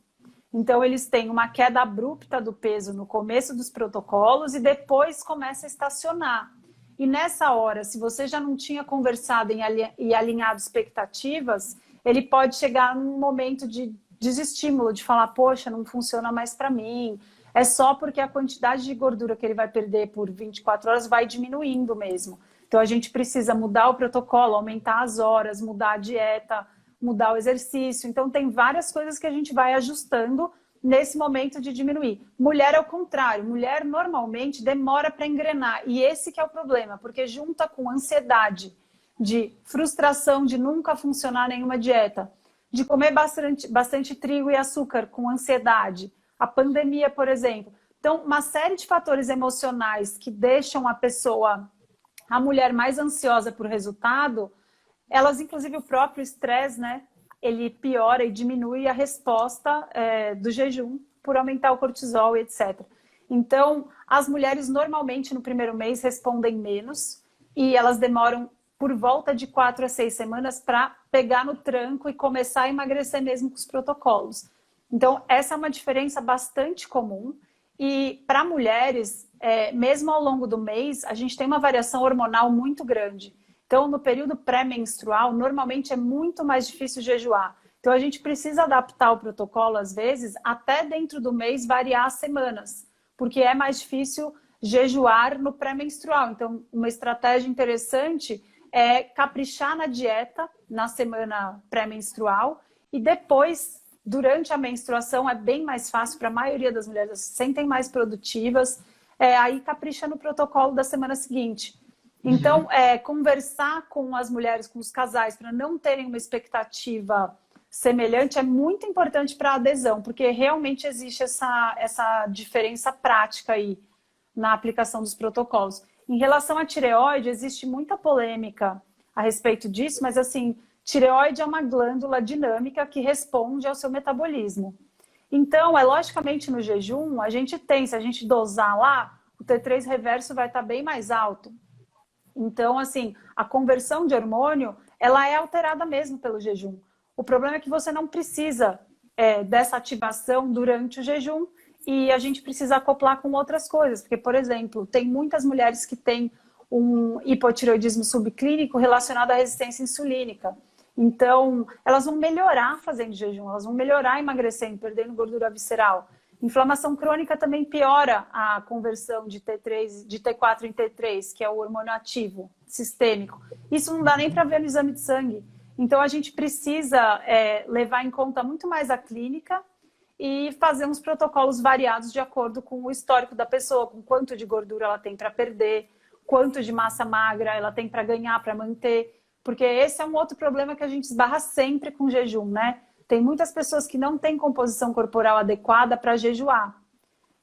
Então, eles têm uma queda abrupta do peso no começo dos protocolos e depois começa a estacionar. E nessa hora, se você já não tinha conversado e alinhado expectativas, ele pode chegar num momento de desestímulo, de falar, poxa, não funciona mais para mim. É só porque a quantidade de gordura que ele vai perder por 24 horas vai diminuindo mesmo. Então, a gente precisa mudar o protocolo, aumentar as horas, mudar a dieta, mudar o exercício. Então, tem várias coisas que a gente vai ajustando nesse momento de diminuir. Mulher é o contrário. Mulher, normalmente, demora para engrenar. E esse que é o problema, porque junta com ansiedade, de frustração de nunca funcionar nenhuma dieta, de comer bastante trigo e açúcar com ansiedade, a pandemia, por exemplo. Então, uma série de fatores emocionais que deixam a mulher mais ansiosa por resultado, elas, inclusive o próprio estresse, né? Ele piora e diminui a resposta do jejum por aumentar o cortisol e etc. Então, as mulheres normalmente no primeiro mês respondem menos e elas demoram por volta de 4 a 6 semanas para pegar no tranco e começar a emagrecer mesmo com os protocolos. Então, essa é uma diferença bastante comum. E para mulheres, mesmo ao longo do mês, a gente tem uma variação hormonal muito grande. Então, no período pré-menstrual, normalmente é muito mais difícil jejuar. Então, a gente precisa adaptar o protocolo, às vezes, até dentro do mês variar as semanas, porque é mais difícil jejuar no pré-menstrual. Então, uma estratégia interessante é caprichar na dieta na semana pré-menstrual e depois, durante a menstruação, é bem mais fácil para a maioria das mulheres, se sentem mais produtivas, aí capricha no protocolo da semana seguinte. Então, conversar com as mulheres, com os casais, para não terem uma expectativa semelhante é muito importante para a adesão, porque realmente existe essa diferença prática aí na aplicação dos protocolos. Em relação à tireoide, existe muita polêmica a respeito disso, mas assim, tireoide é uma glândula dinâmica que responde ao seu metabolismo. Então, logicamente no jejum, a gente tem, se a gente dosar lá, o T3 reverso vai estar bem mais alto. Então, assim, a conversão de hormônio, ela é alterada mesmo pelo jejum. O problema é que você não precisa dessa ativação durante o jejum e a gente precisa acoplar com outras coisas. Porque, por exemplo, tem muitas mulheres que têm um hipotireoidismo subclínico relacionado à resistência insulínica. Então, elas vão melhorar fazendo jejum, elas vão melhorar emagrecendo, perdendo gordura visceral. Inflamação crônica também piora a conversão de T3, de T4 em T3, que é o hormônio ativo, sistêmico. Isso não dá nem para ver no exame de sangue. Então, a gente precisa levar em conta muito mais a clínica e fazer uns protocolos variados de acordo com o histórico da pessoa, com quanto de gordura ela tem para perder, quanto de massa magra ela tem para ganhar, para manter. Porque esse é um outro problema que a gente esbarra sempre com jejum, né? Tem muitas pessoas que não têm composição corporal adequada para jejuar.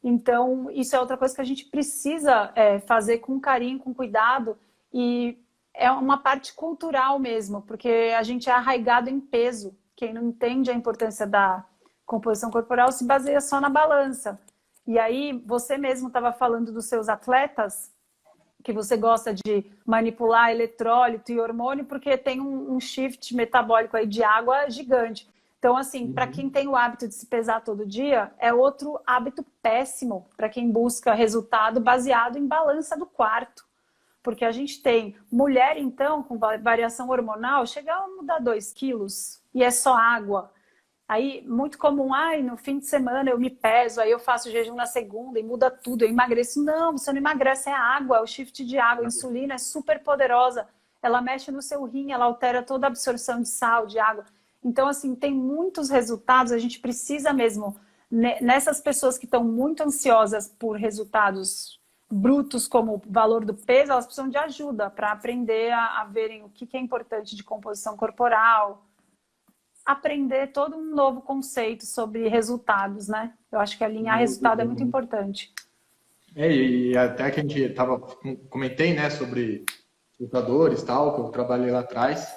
Então, isso é outra coisa que a gente precisa fazer com carinho, com cuidado. E é uma parte cultural mesmo, porque a gente é arraigado em peso. Quem não entende a importância da composição corporal se baseia só na balança. E aí, você mesmo estava falando dos seus atletas, que você gosta de manipular eletrólito e hormônio, porque tem um shift metabólico aí de água gigante. Então, assim, para quem tem o hábito de se pesar todo dia, é outro hábito péssimo para quem busca resultado baseado em balança do quarto. Porque a gente tem mulher, então, com variação hormonal, chega a mudar 2 quilos e é só água. Aí, muito comum, no fim de semana eu me peso, aí eu faço jejum na segunda e muda tudo, eu emagreço. Não, você não emagrece, é água, é o shift de água. A insulina é super poderosa, ela mexe no seu rim, ela altera toda a absorção de sal, de água. Então, assim, tem muitos resultados, a gente precisa mesmo, nessas pessoas que estão muito ansiosas por resultados brutos como o valor do peso, elas precisam de ajuda para aprender a verem o que é importante de composição corporal, aprender todo um novo conceito sobre resultados, né? Eu acho que alinhar resultado é muito importante. E até que a gente comentei, né, sobre lutadores, tal, que eu trabalhei lá atrás.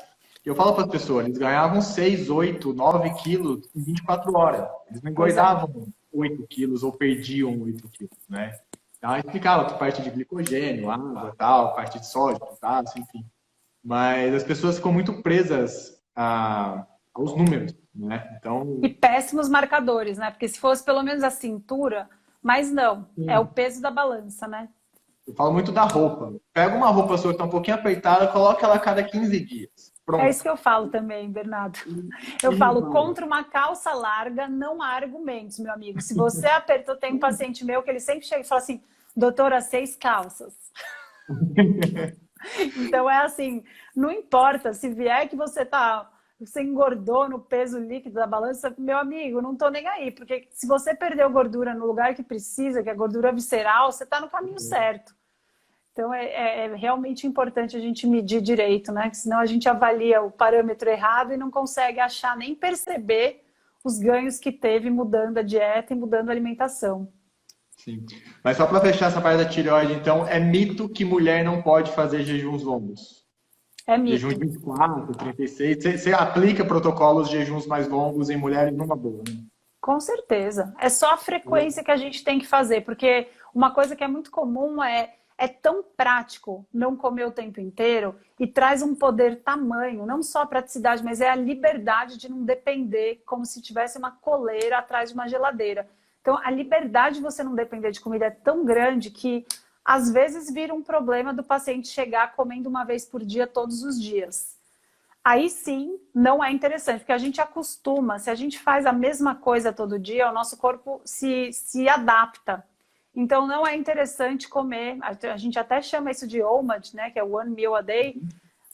E eu falo para as pessoas, eles ganhavam 6, 8, 9 quilos em 24 horas. Eles não engordavam 8 quilos ou perdiam 8 quilos, né? Então, explicava que parte de glicogênio, água, tal, parte de sódio, potássio, enfim. Mas as pessoas ficam muito presas aos números, né? Então... E péssimos marcadores, né? Porque se fosse pelo menos a cintura, mas não, é o peso da balança, né? Eu falo muito da roupa. Pega uma roupa sua que tá um pouquinho apertada, coloca ela a cada 15 dias. Pronto. É isso que eu falo também, Bernardo. Eu falo, contra uma calça larga não há argumentos, meu amigo. Se você apertou, tem um paciente meu que ele sempre chega e fala assim, doutora, 6 calças. Então é assim, não importa se vier que você engordou no peso líquido da balança, meu amigo, não tô nem aí, porque se você perdeu gordura no lugar que precisa, que é gordura visceral, você tá no caminho certo. Então é realmente importante a gente medir direito, né? Senão a gente avalia o parâmetro errado e não consegue achar nem perceber os ganhos que teve mudando a dieta e mudando a alimentação. Sim. Mas só para fechar essa parte da tireoide, então, é mito que mulher não pode fazer jejuns longos? É mito. Jejum de 24, 36. Você aplica protocolos de jejuns mais longos em mulheres numa boa, né? Com certeza. É só a frequência que a gente tem que fazer, porque uma coisa que é muito comum é tão prático não comer o tempo inteiro e traz um poder tamanho, não só a praticidade, mas é a liberdade de não depender como se tivesse uma coleira atrás de uma geladeira. Então, a liberdade de você não depender de comida é tão grande que, às vezes, vira um problema do paciente chegar comendo uma vez por dia, todos os dias. Aí sim, não é interessante, porque a gente acostuma, se a gente faz a mesma coisa todo dia, o nosso corpo se adapta. Então, não é interessante comer, a gente até chama isso de OMAD, né, que é One Meal a Day.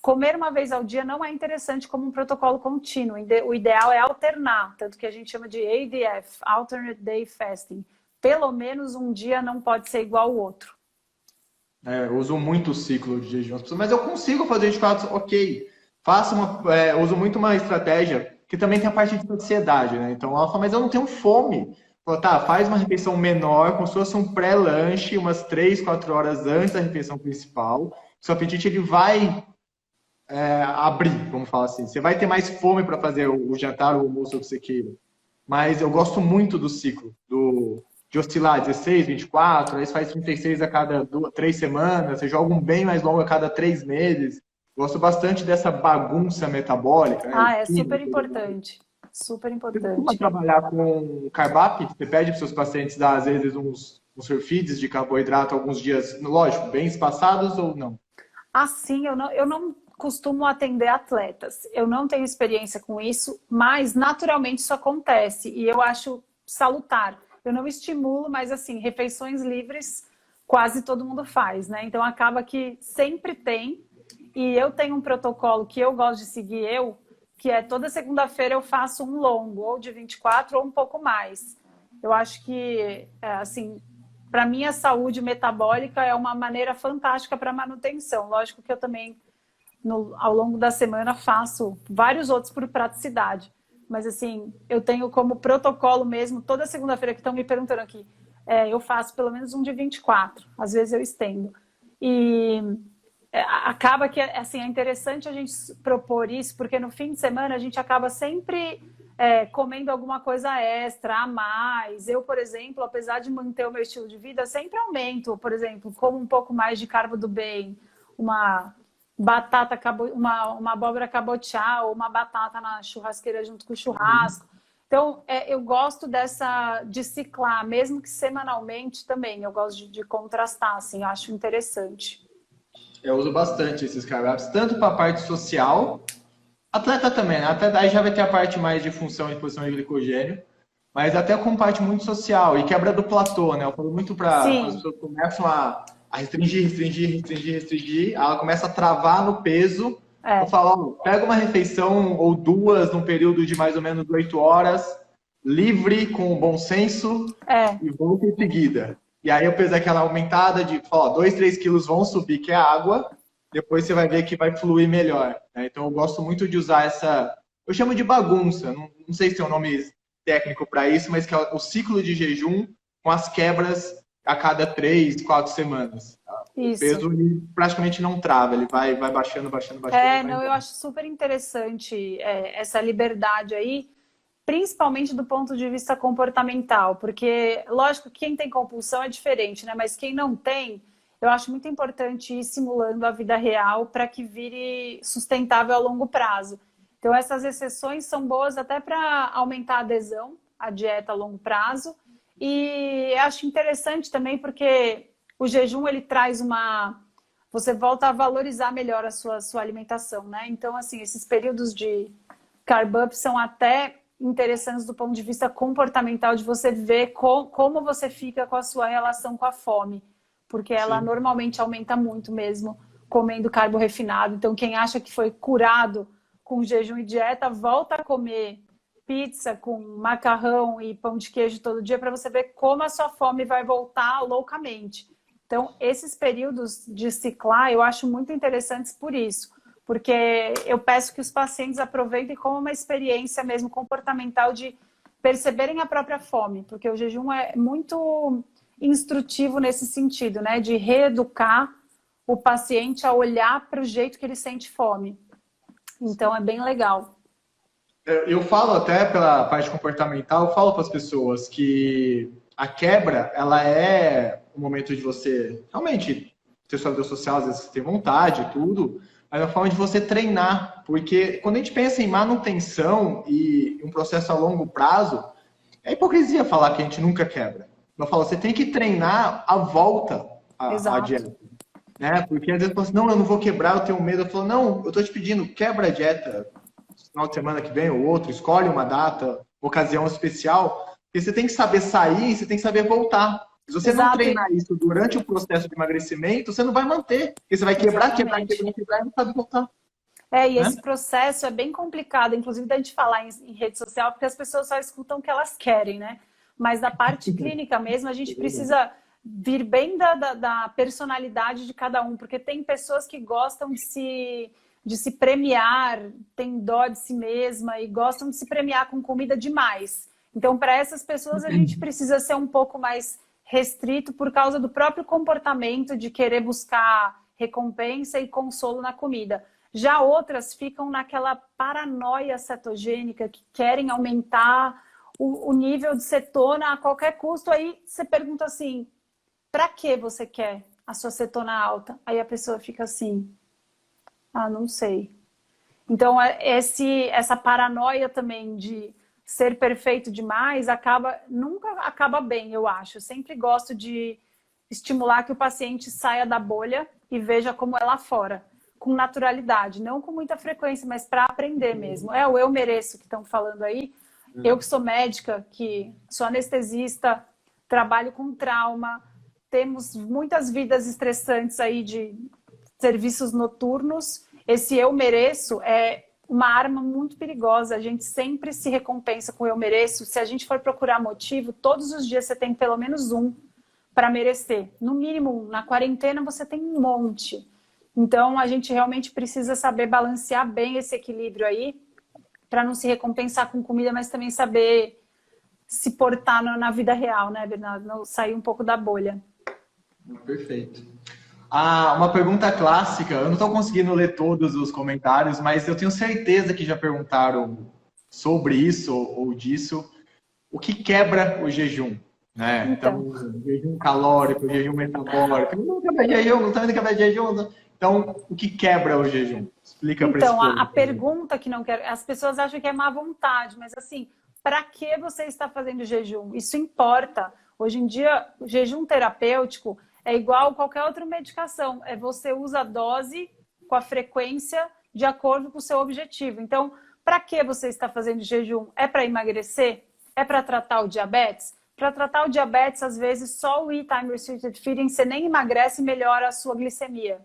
Comer uma vez ao dia não é interessante como um protocolo contínuo. O ideal é alternar, tanto que a gente chama de ADF, Alternate Day Fasting. Pelo menos um dia não pode ser igual ao outro. Eu uso muito o ciclo de jejum, mas eu consigo fazer de fato, ok. Uso muito uma estratégia que também tem a parte de ansiedade, né? Então ela fala, mas eu não tenho fome. Fala, tá, faz uma refeição menor, como se fosse um pré-lanche, umas 3, 4 horas antes da refeição principal. Seu apetite ele vai abrir, vamos falar assim. Você vai ter mais fome para fazer o jantar, o almoço, o que você queira. Mas eu gosto muito do ciclo, de oscilar 16, 24, aí você faz 36 a cada 3 semanas, você joga um bem mais longo a cada 3 meses. Gosto bastante dessa bagunça metabólica. Né? É super importante. Super importante. Você costuma trabalhar com carb-up? Você pede para os seus pacientes dar, às vezes, uns feeds de carboidrato alguns dias, lógico, bem espaçados ou não? Assim, eu não costumo atender atletas. Eu não tenho experiência com isso, mas naturalmente isso acontece e eu acho salutar. Eu não estimulo, mas assim, refeições livres quase todo mundo faz, né? Então acaba que sempre tem. E eu tenho um protocolo que eu gosto de seguir, que é toda segunda-feira eu faço um longo, ou de 24 ou um pouco mais. Eu acho que, assim, para mim a saúde metabólica é uma maneira fantástica para manutenção. Lógico que eu também, ao longo da semana, faço vários outros por praticidade. Mas, assim, eu tenho como protocolo mesmo, toda segunda-feira que estão me perguntando aqui, eu faço pelo menos um de 24. Às vezes eu estendo. E acaba que assim, é interessante a gente propor isso, porque no fim de semana a gente acaba sempre comendo alguma coisa extra, a mais. Eu, por exemplo, apesar de manter o meu estilo de vida, sempre aumento, por exemplo, como um pouco mais de carbo do bem, uma batata, uma abóbora cabotiá ou uma batata na churrasqueira junto com o churrasco. Então, eu gosto de ciclar, mesmo que semanalmente também, eu gosto de contrastar, assim, eu acho interessante. Eu uso bastante esses carb-ups, tanto para a parte social, atleta também, né? Até daí já vai ter a parte mais de função e posição de glicogênio, mas até com parte muito social e quebra do platô, né? Eu falo muito para as pessoas que começam a restringir, ela começa a travar no peso. Eu falo, pega uma refeição ou duas num período de mais ou menos 8 horas, livre, com bom senso, e volta em seguida. E aí eu fiz aquela aumentada de, ó, 2, 3 quilos vão subir, que é água, depois você vai ver que vai fluir melhor, né? Então eu gosto muito de usar essa, eu chamo de bagunça, não sei se tem um nome técnico para isso, mas que é o ciclo de jejum com as quebras a cada 3, 4 semanas. Tá? O peso ele praticamente não trava, ele vai baixando, baixando, baixando. Não, eu acho super interessante essa liberdade aí, principalmente do ponto de vista comportamental, porque, lógico, quem tem compulsão é diferente, né? Mas quem não tem, eu acho muito importante ir simulando a vida real para que vire sustentável a longo prazo. Então, essas exceções são boas até para aumentar a adesão à dieta a longo prazo. E acho interessante também porque o jejum, ele traz você volta a valorizar melhor a sua alimentação, né? Então, assim, esses períodos de carb up são até interessantes do ponto de vista comportamental, de você ver como você fica com a sua relação com a fome. Porque ela normalmente aumenta muito mesmo comendo carbo refinado. Então, quem acha que foi curado com jejum e dieta, volta a comer pizza com macarrão e pão de queijo todo dia para você ver como a sua fome vai voltar loucamente. Então, esses períodos de ciclar eu acho muito interessantes por isso, porque eu peço que os pacientes aproveitem como uma experiência mesmo comportamental de perceberem a própria fome, porque o jejum é muito instrutivo nesse sentido, né? De reeducar o paciente a olhar para o jeito que ele sente fome. Então, é bem legal. Eu falo até pela parte comportamental, eu falo para as pessoas que a quebra, ela é um momento de você realmente ter sua vida social, às vezes você tem vontade e tudo, mas é uma forma de você treinar, porque quando a gente pensa em manutenção e um processo a longo prazo, é hipocrisia falar que a gente nunca quebra. Eu falo, você tem que treinar a volta à dieta. Né? Porque às vezes você fala assim, não, eu não vou quebrar, eu tenho medo. Eu falo, não, eu tô te pedindo, quebra a dieta final de semana que vem ou outro, escolhe uma data, ocasião especial, porque você tem que saber sair, você tem que saber voltar. Se você não treinar isso durante o processo de emagrecimento, você não vai manter. Porque você vai quebrar, quebrar e não sabe voltar. E esse processo é bem complicado, inclusive da gente falar em rede social, porque as pessoas só escutam o que elas querem, né? Mas da parte clínica mesmo, a gente precisa vir bem da personalidade de cada um, porque tem pessoas que gostam de se premiar, tem dó de si mesma e gostam de se premiar com comida demais. Então, para essas pessoas, a gente precisa ser um pouco mais restrito por causa do próprio comportamento de querer buscar recompensa e consolo na comida. Já outras ficam naquela paranoia cetogênica que querem aumentar o nível de cetona a qualquer custo. Aí você pergunta assim, para que você quer a sua cetona alta? Aí a pessoa fica assim, não sei. Então, essa paranoia também de ser perfeito demais nunca acaba bem, eu acho. Eu sempre gosto de estimular que o paciente saia da bolha e veja como é lá fora, com naturalidade, não com muita frequência, mas para aprender mesmo. É o eu mereço que estão falando aí. Eu que sou médica, que sou anestesista, trabalho com trauma, temos muitas vidas estressantes aí de serviços noturnos. Esse eu mereço é uma arma muito perigosa. A gente sempre se recompensa com eu mereço. Se a gente for procurar motivo, todos os dias você tem pelo menos um para merecer. No mínimo um. Na quarentena você tem um monte. Então a gente realmente precisa saber balancear bem esse equilíbrio aí para não se recompensar com comida, mas também saber se portar na vida real, né, Bernardo? Não sair um pouco da bolha. Perfeito. Uma pergunta clássica, eu não estou conseguindo ler todos os comentários, mas eu tenho certeza que já perguntaram sobre isso ou disso. O que quebra o jejum? Né? Então, jejum calórico, jejum metabólico. Não quebra jejum, não está quebra jejum. Então, o que quebra o jejum? Explica para esse povo. Então, a pergunta que não quero... As pessoas acham que é má vontade, mas assim, para que você está fazendo jejum? Isso importa. Hoje em dia, o jejum terapêutico é igual a qualquer outra medicação. Você usa a dose com a frequência de acordo com o seu objetivo. Então, para que você está fazendo jejum? É para emagrecer? É para tratar o diabetes? Para tratar o diabetes, às vezes, só o Eat Time Restricted Feeding, você nem emagrece e melhora a sua glicemia.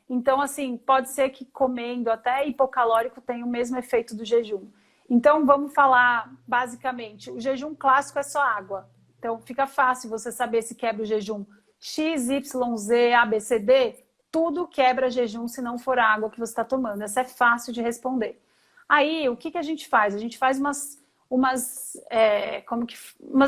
Então, assim, pode ser que comendo até hipocalórico tenha o mesmo efeito do jejum. Então, vamos falar basicamente, o jejum clássico é só água. Então, fica fácil você saber se quebra o jejum X, Y, Z, A, B, C, D. Tudo quebra jejum se não for a água que você está tomando. Essa é fácil de responder. Aí, o que a gente faz? A gente faz umas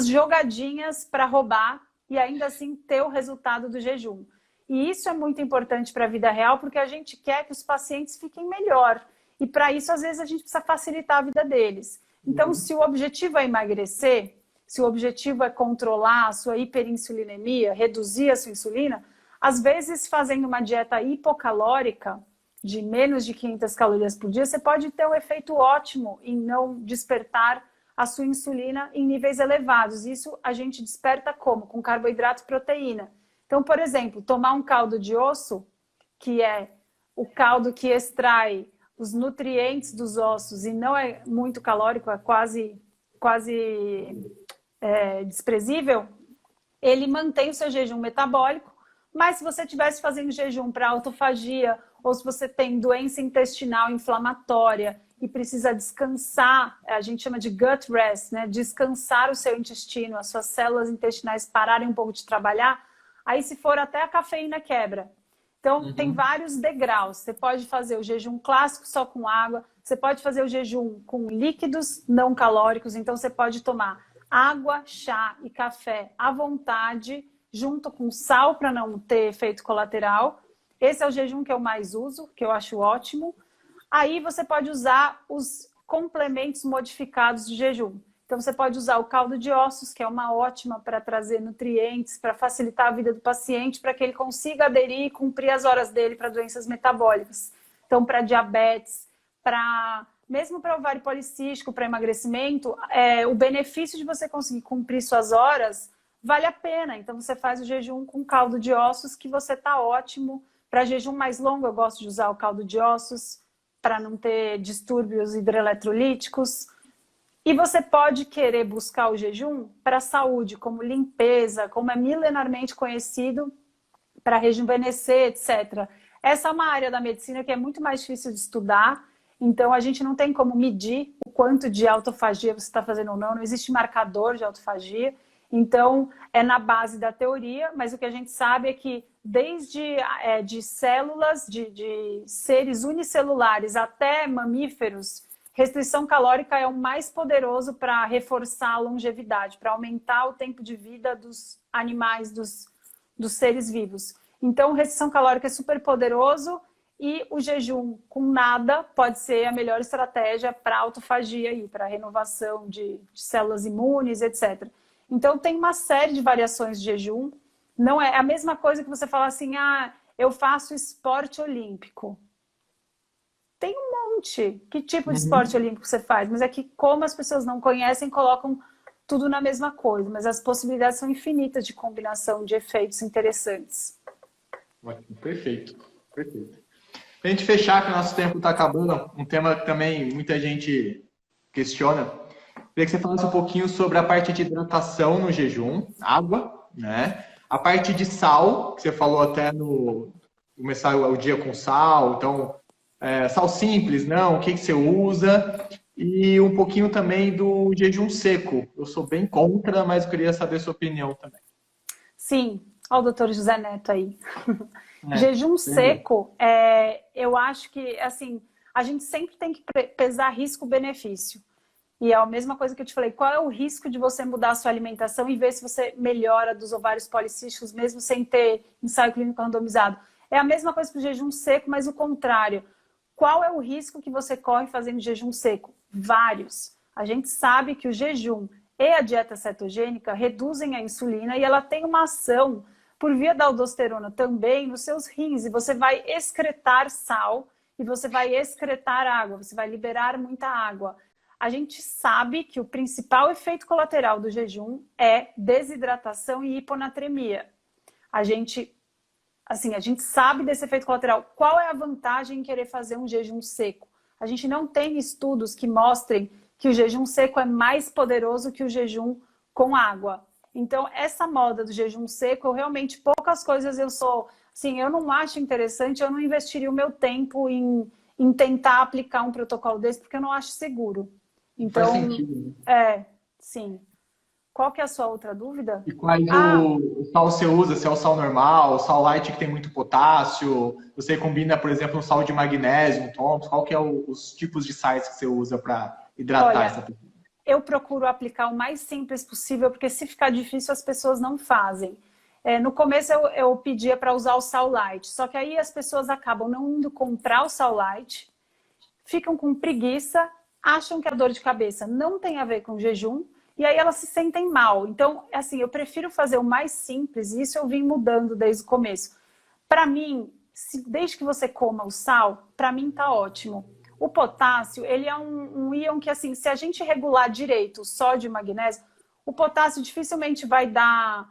jogadinhas para roubar e ainda assim ter o resultado do jejum. E isso é muito importante para a vida real, porque a gente quer que os pacientes fiquem melhor. E para isso, às vezes, a gente precisa facilitar a vida deles. Então, se o objetivo é emagrecer, se o objetivo é controlar a sua hiperinsulinemia, reduzir a sua insulina, às vezes, fazendo uma dieta hipocalórica, de menos de 500 calorias por dia, você pode ter um efeito ótimo em não despertar a sua insulina em níveis elevados. Isso a gente desperta como? Com carboidrato e proteína. Então, por exemplo, tomar um caldo de osso, que é o caldo que extrai os nutrientes dos ossos e não é muito calórico, é quase desprezível, ele mantém o seu jejum metabólico, mas se você estivesse fazendo jejum para autofagia, ou se você tem doença intestinal inflamatória e precisa descansar, a gente chama de gut rest, né? Descansar o seu intestino, as suas células intestinais pararem um pouco de trabalhar, aí se for até a cafeína quebra. Então, tem vários degraus. Você pode fazer o jejum clássico só com água, você pode fazer o jejum com líquidos não calóricos, então você pode tomar água, chá e café à vontade, junto com sal para não ter efeito colateral. Esse é o jejum que eu mais uso, que eu acho ótimo. Aí você pode usar os complementos modificados de jejum. Então você pode usar o caldo de ossos, que é uma ótima para trazer nutrientes, para facilitar a vida do paciente, para que ele consiga aderir e cumprir as horas dele para doenças metabólicas. Então, para diabetes, mesmo para ovário policístico, para emagrecimento, o benefício de você conseguir cumprir suas horas vale a pena. Então você faz o jejum com caldo de ossos, que você está ótimo. Para jejum mais longo, eu gosto de usar o caldo de ossos para não ter distúrbios hidroeletrolíticos. E você pode querer buscar o jejum para a saúde, como limpeza, como é milenarmente conhecido, para rejuvenescer, etc. Essa é uma área da medicina que é muito mais difícil de estudar, então a gente não tem como medir o quanto de autofagia você está fazendo ou não, não existe marcador de autofagia. Então, é na base da teoria, mas o que a gente sabe é que desde de células, de seres unicelulares até mamíferos, restrição calórica é o mais poderoso para reforçar a longevidade, para aumentar o tempo de vida dos animais, dos seres vivos. Então, restrição calórica é super poderoso e o jejum com nada pode ser a melhor estratégia para autofagia, para renovação de células imunes, etc. Então, tem uma série de variações de jejum. Não é a mesma coisa que você falar assim, eu faço esporte olímpico. Tem um monte. Que tipo de esporte olímpico você faz? Mas é que, como as pessoas não conhecem, colocam tudo na mesma coisa. Mas as possibilidades são infinitas de combinação de efeitos interessantes. Ótimo, perfeito. Perfeito. Para a gente fechar, que o nosso tempo está acabando, um tema que também muita gente questiona. Queria que você falasse um pouquinho sobre a parte de hidratação no jejum, água, né? A parte de sal, que você falou até no começar o dia com sal, então, sal simples, não, o que você usa, e um pouquinho também do jejum seco. Eu sou bem contra, mas eu queria saber a sua opinião também. Sim, olha o doutor José Neto aí. Jejum seco, eu acho que, assim, a gente sempre tem que pesar risco-benefício. E é a mesma coisa que eu te falei, qual é o risco de você mudar a sua alimentação e ver se você melhora dos ovários policísticos, mesmo sem ter ensaio clínico randomizado? É a mesma coisa para o jejum seco, mas o contrário. Qual é o risco que você corre fazendo jejum seco? Vários. A gente sabe que o jejum e a dieta cetogênica reduzem a insulina e ela tem uma ação por via da aldosterona também nos seus rins. E você vai excretar sal e você vai excretar água, você vai liberar muita água. A gente sabe que o principal efeito colateral do jejum é desidratação e hiponatremia. A gente sabe desse efeito colateral. Qual é a vantagem em querer fazer um jejum seco? A gente não tem estudos que mostrem que o jejum seco é mais poderoso que o jejum com água. Então, essa moda do jejum seco, poucas coisas eu não acho interessante, eu não investiria o meu tempo em tentar aplicar um protocolo desse, porque eu não acho seguro. Então, faz sentido, né? sim. Qual que é a sua outra dúvida? E qual Ah, o sal você usa? Se é o sal normal, o sal light que tem muito potássio? Você combina, por exemplo, um sal de magnésio, um Thompson? Qual que é os tipos de sais que você usa para hidratar essa olha, pessoa? eu procuro aplicar o mais simples possível, porque se ficar difícil as pessoas não fazem. No começo eu pedia para usar o sal light, só que aí as pessoas acabam não indo comprar o sal light, ficam com preguiça, acham que a dor de cabeça não tem a ver com jejum, e aí elas se sentem mal. Então, assim, eu prefiro fazer o mais simples, e isso eu vim mudando desde o começo. Para mim, desde que você coma o sal, para mim tá ótimo. O potássio, ele é um íon que, assim, se a gente regular direito o sódio e o magnésio, o potássio dificilmente vai dar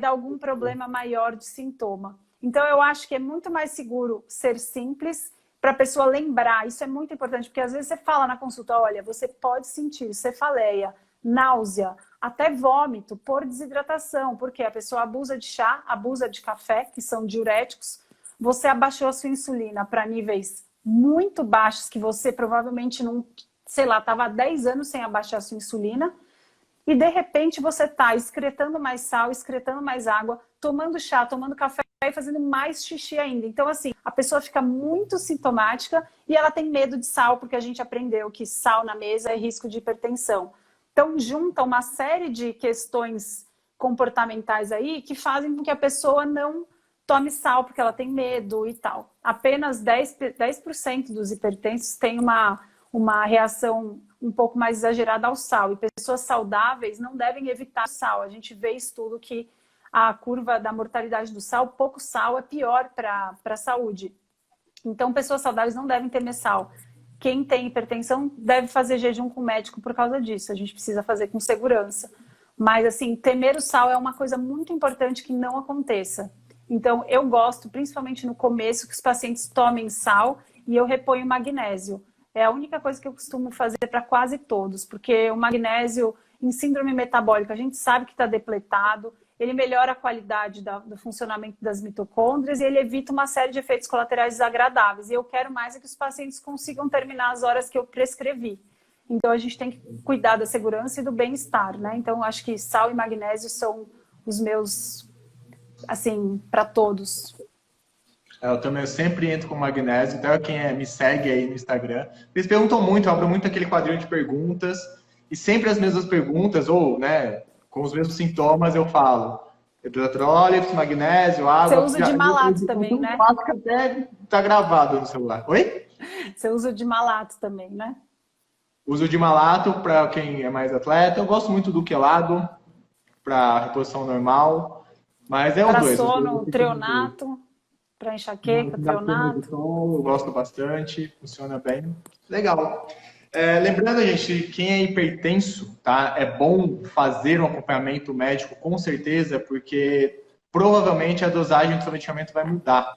algum problema maior de sintoma. Então, eu acho que é muito mais seguro ser simples para a pessoa lembrar. Isso é muito importante, porque às vezes você fala na consulta, olha, você pode sentir cefaleia, náusea, até vômito por desidratação, porque a pessoa abusa de chá, abusa de café, que são diuréticos, você abaixou a sua insulina para níveis muito baixos, que você provavelmente não, sei lá, estava há 10 anos sem abaixar a sua insulina, e de repente você está excretando mais sal, excretando mais água, tomando chá, tomando café e fazendo mais xixi ainda. Então, assim, a pessoa fica muito sintomática e ela tem medo de sal, porque a gente aprendeu que sal na mesa é risco de hipertensão. Então, junta uma série de questões comportamentais aí que fazem com que a pessoa não tome sal, porque ela tem medo e tal. Apenas 10% dos hipertensos têm uma reação um pouco mais exagerada ao sal. E pessoas saudáveis não devem evitar o sal. A gente vê estudo que a curva da mortalidade do sal, pouco sal é pior para a saúde. Então, pessoas saudáveis não devem temer sal. Quem tem hipertensão deve fazer jejum com o médico por causa disso. A gente precisa fazer com segurança. Mas, assim, temer o sal é uma coisa muito importante que não aconteça. Então, eu gosto, principalmente no começo, que os pacientes tomem sal e eu reponho magnésio. É a única coisa que eu costumo fazer para quase todos, porque o magnésio em síndrome metabólica, a gente sabe que está depletado, ele melhora a qualidade do funcionamento das mitocôndrias e ele evita uma série de efeitos colaterais desagradáveis. E eu quero mais é que os pacientes consigam terminar as horas que eu prescrevi. Então, a gente tem que cuidar da segurança e do bem-estar, né? Então, acho que sal e magnésio são os meus, assim, para todos. Eu também sempre entro com magnésio, então quem me segue aí no Instagram. Eles perguntam muito, eu abro muito aquele quadrinho de perguntas, e sempre as mesmas perguntas, ou, né, com os mesmos sintomas, eu falo. Eletrólito, magnésio, Você água. usa de malato também, né? Que até tá gravado no celular. Oi? Você usa de malato também, né? Uso de malato para quem é mais atleta. Eu gosto muito do quelado para reposição normal, mas é os Para dois. sono, treonato, para enxaqueca, treonato. Eu gosto bastante, funciona bem. Legal. Lembrando, gente, quem é hipertenso, tá? É bom fazer um acompanhamento médico, com certeza, porque provavelmente a dosagem do seu medicamento vai mudar.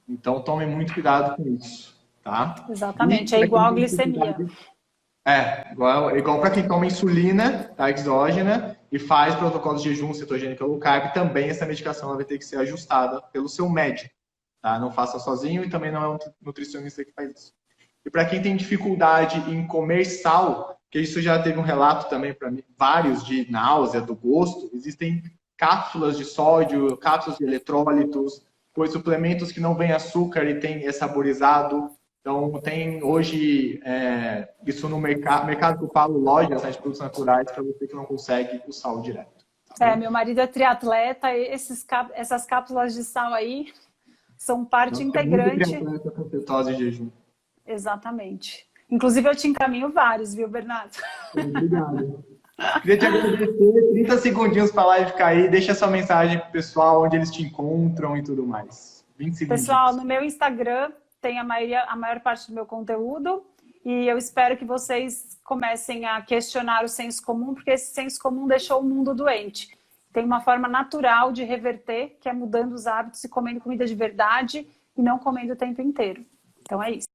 Então, tome muito cuidado com isso, tá? Exatamente, é igual a glicemia. Igual para quem toma insulina, tá, exógena, e faz protocolo de jejum cetogênico low carb, também essa medicação ela vai ter que ser ajustada pelo seu médico, tá? Não faça sozinho e também não é um nutricionista que faz isso. E para quem tem dificuldade em comer sal, que isso já teve um relato também para mim, vários de náusea, do gosto, existem cápsulas de sódio, cápsulas de eletrólitos, suplementos que não vêm açúcar e tem saborizado. Então, tem hoje isso no mercado que eu falo, lojas, né, de produtos naturais, para você que não consegue o sal direto. Tá? Meu marido é triatleta, essas cápsulas de sal aí são parte integrante. É muito com cetose de jejum. Exatamente. Inclusive, eu te encaminho vários, viu, Bernardo? Obrigado. Queria te agradecer, 30 segundinhos para a live cair, deixa sua mensagem para o pessoal, onde eles te encontram e tudo mais. 20 segundos. Pessoal, no meu Instagram tem a maior parte do meu conteúdo e eu espero que vocês comecem a questionar o senso comum, porque esse senso comum deixou o mundo doente. Tem uma forma natural de reverter, que é mudando os hábitos e comendo comida de verdade e não comendo o tempo inteiro. Então é isso.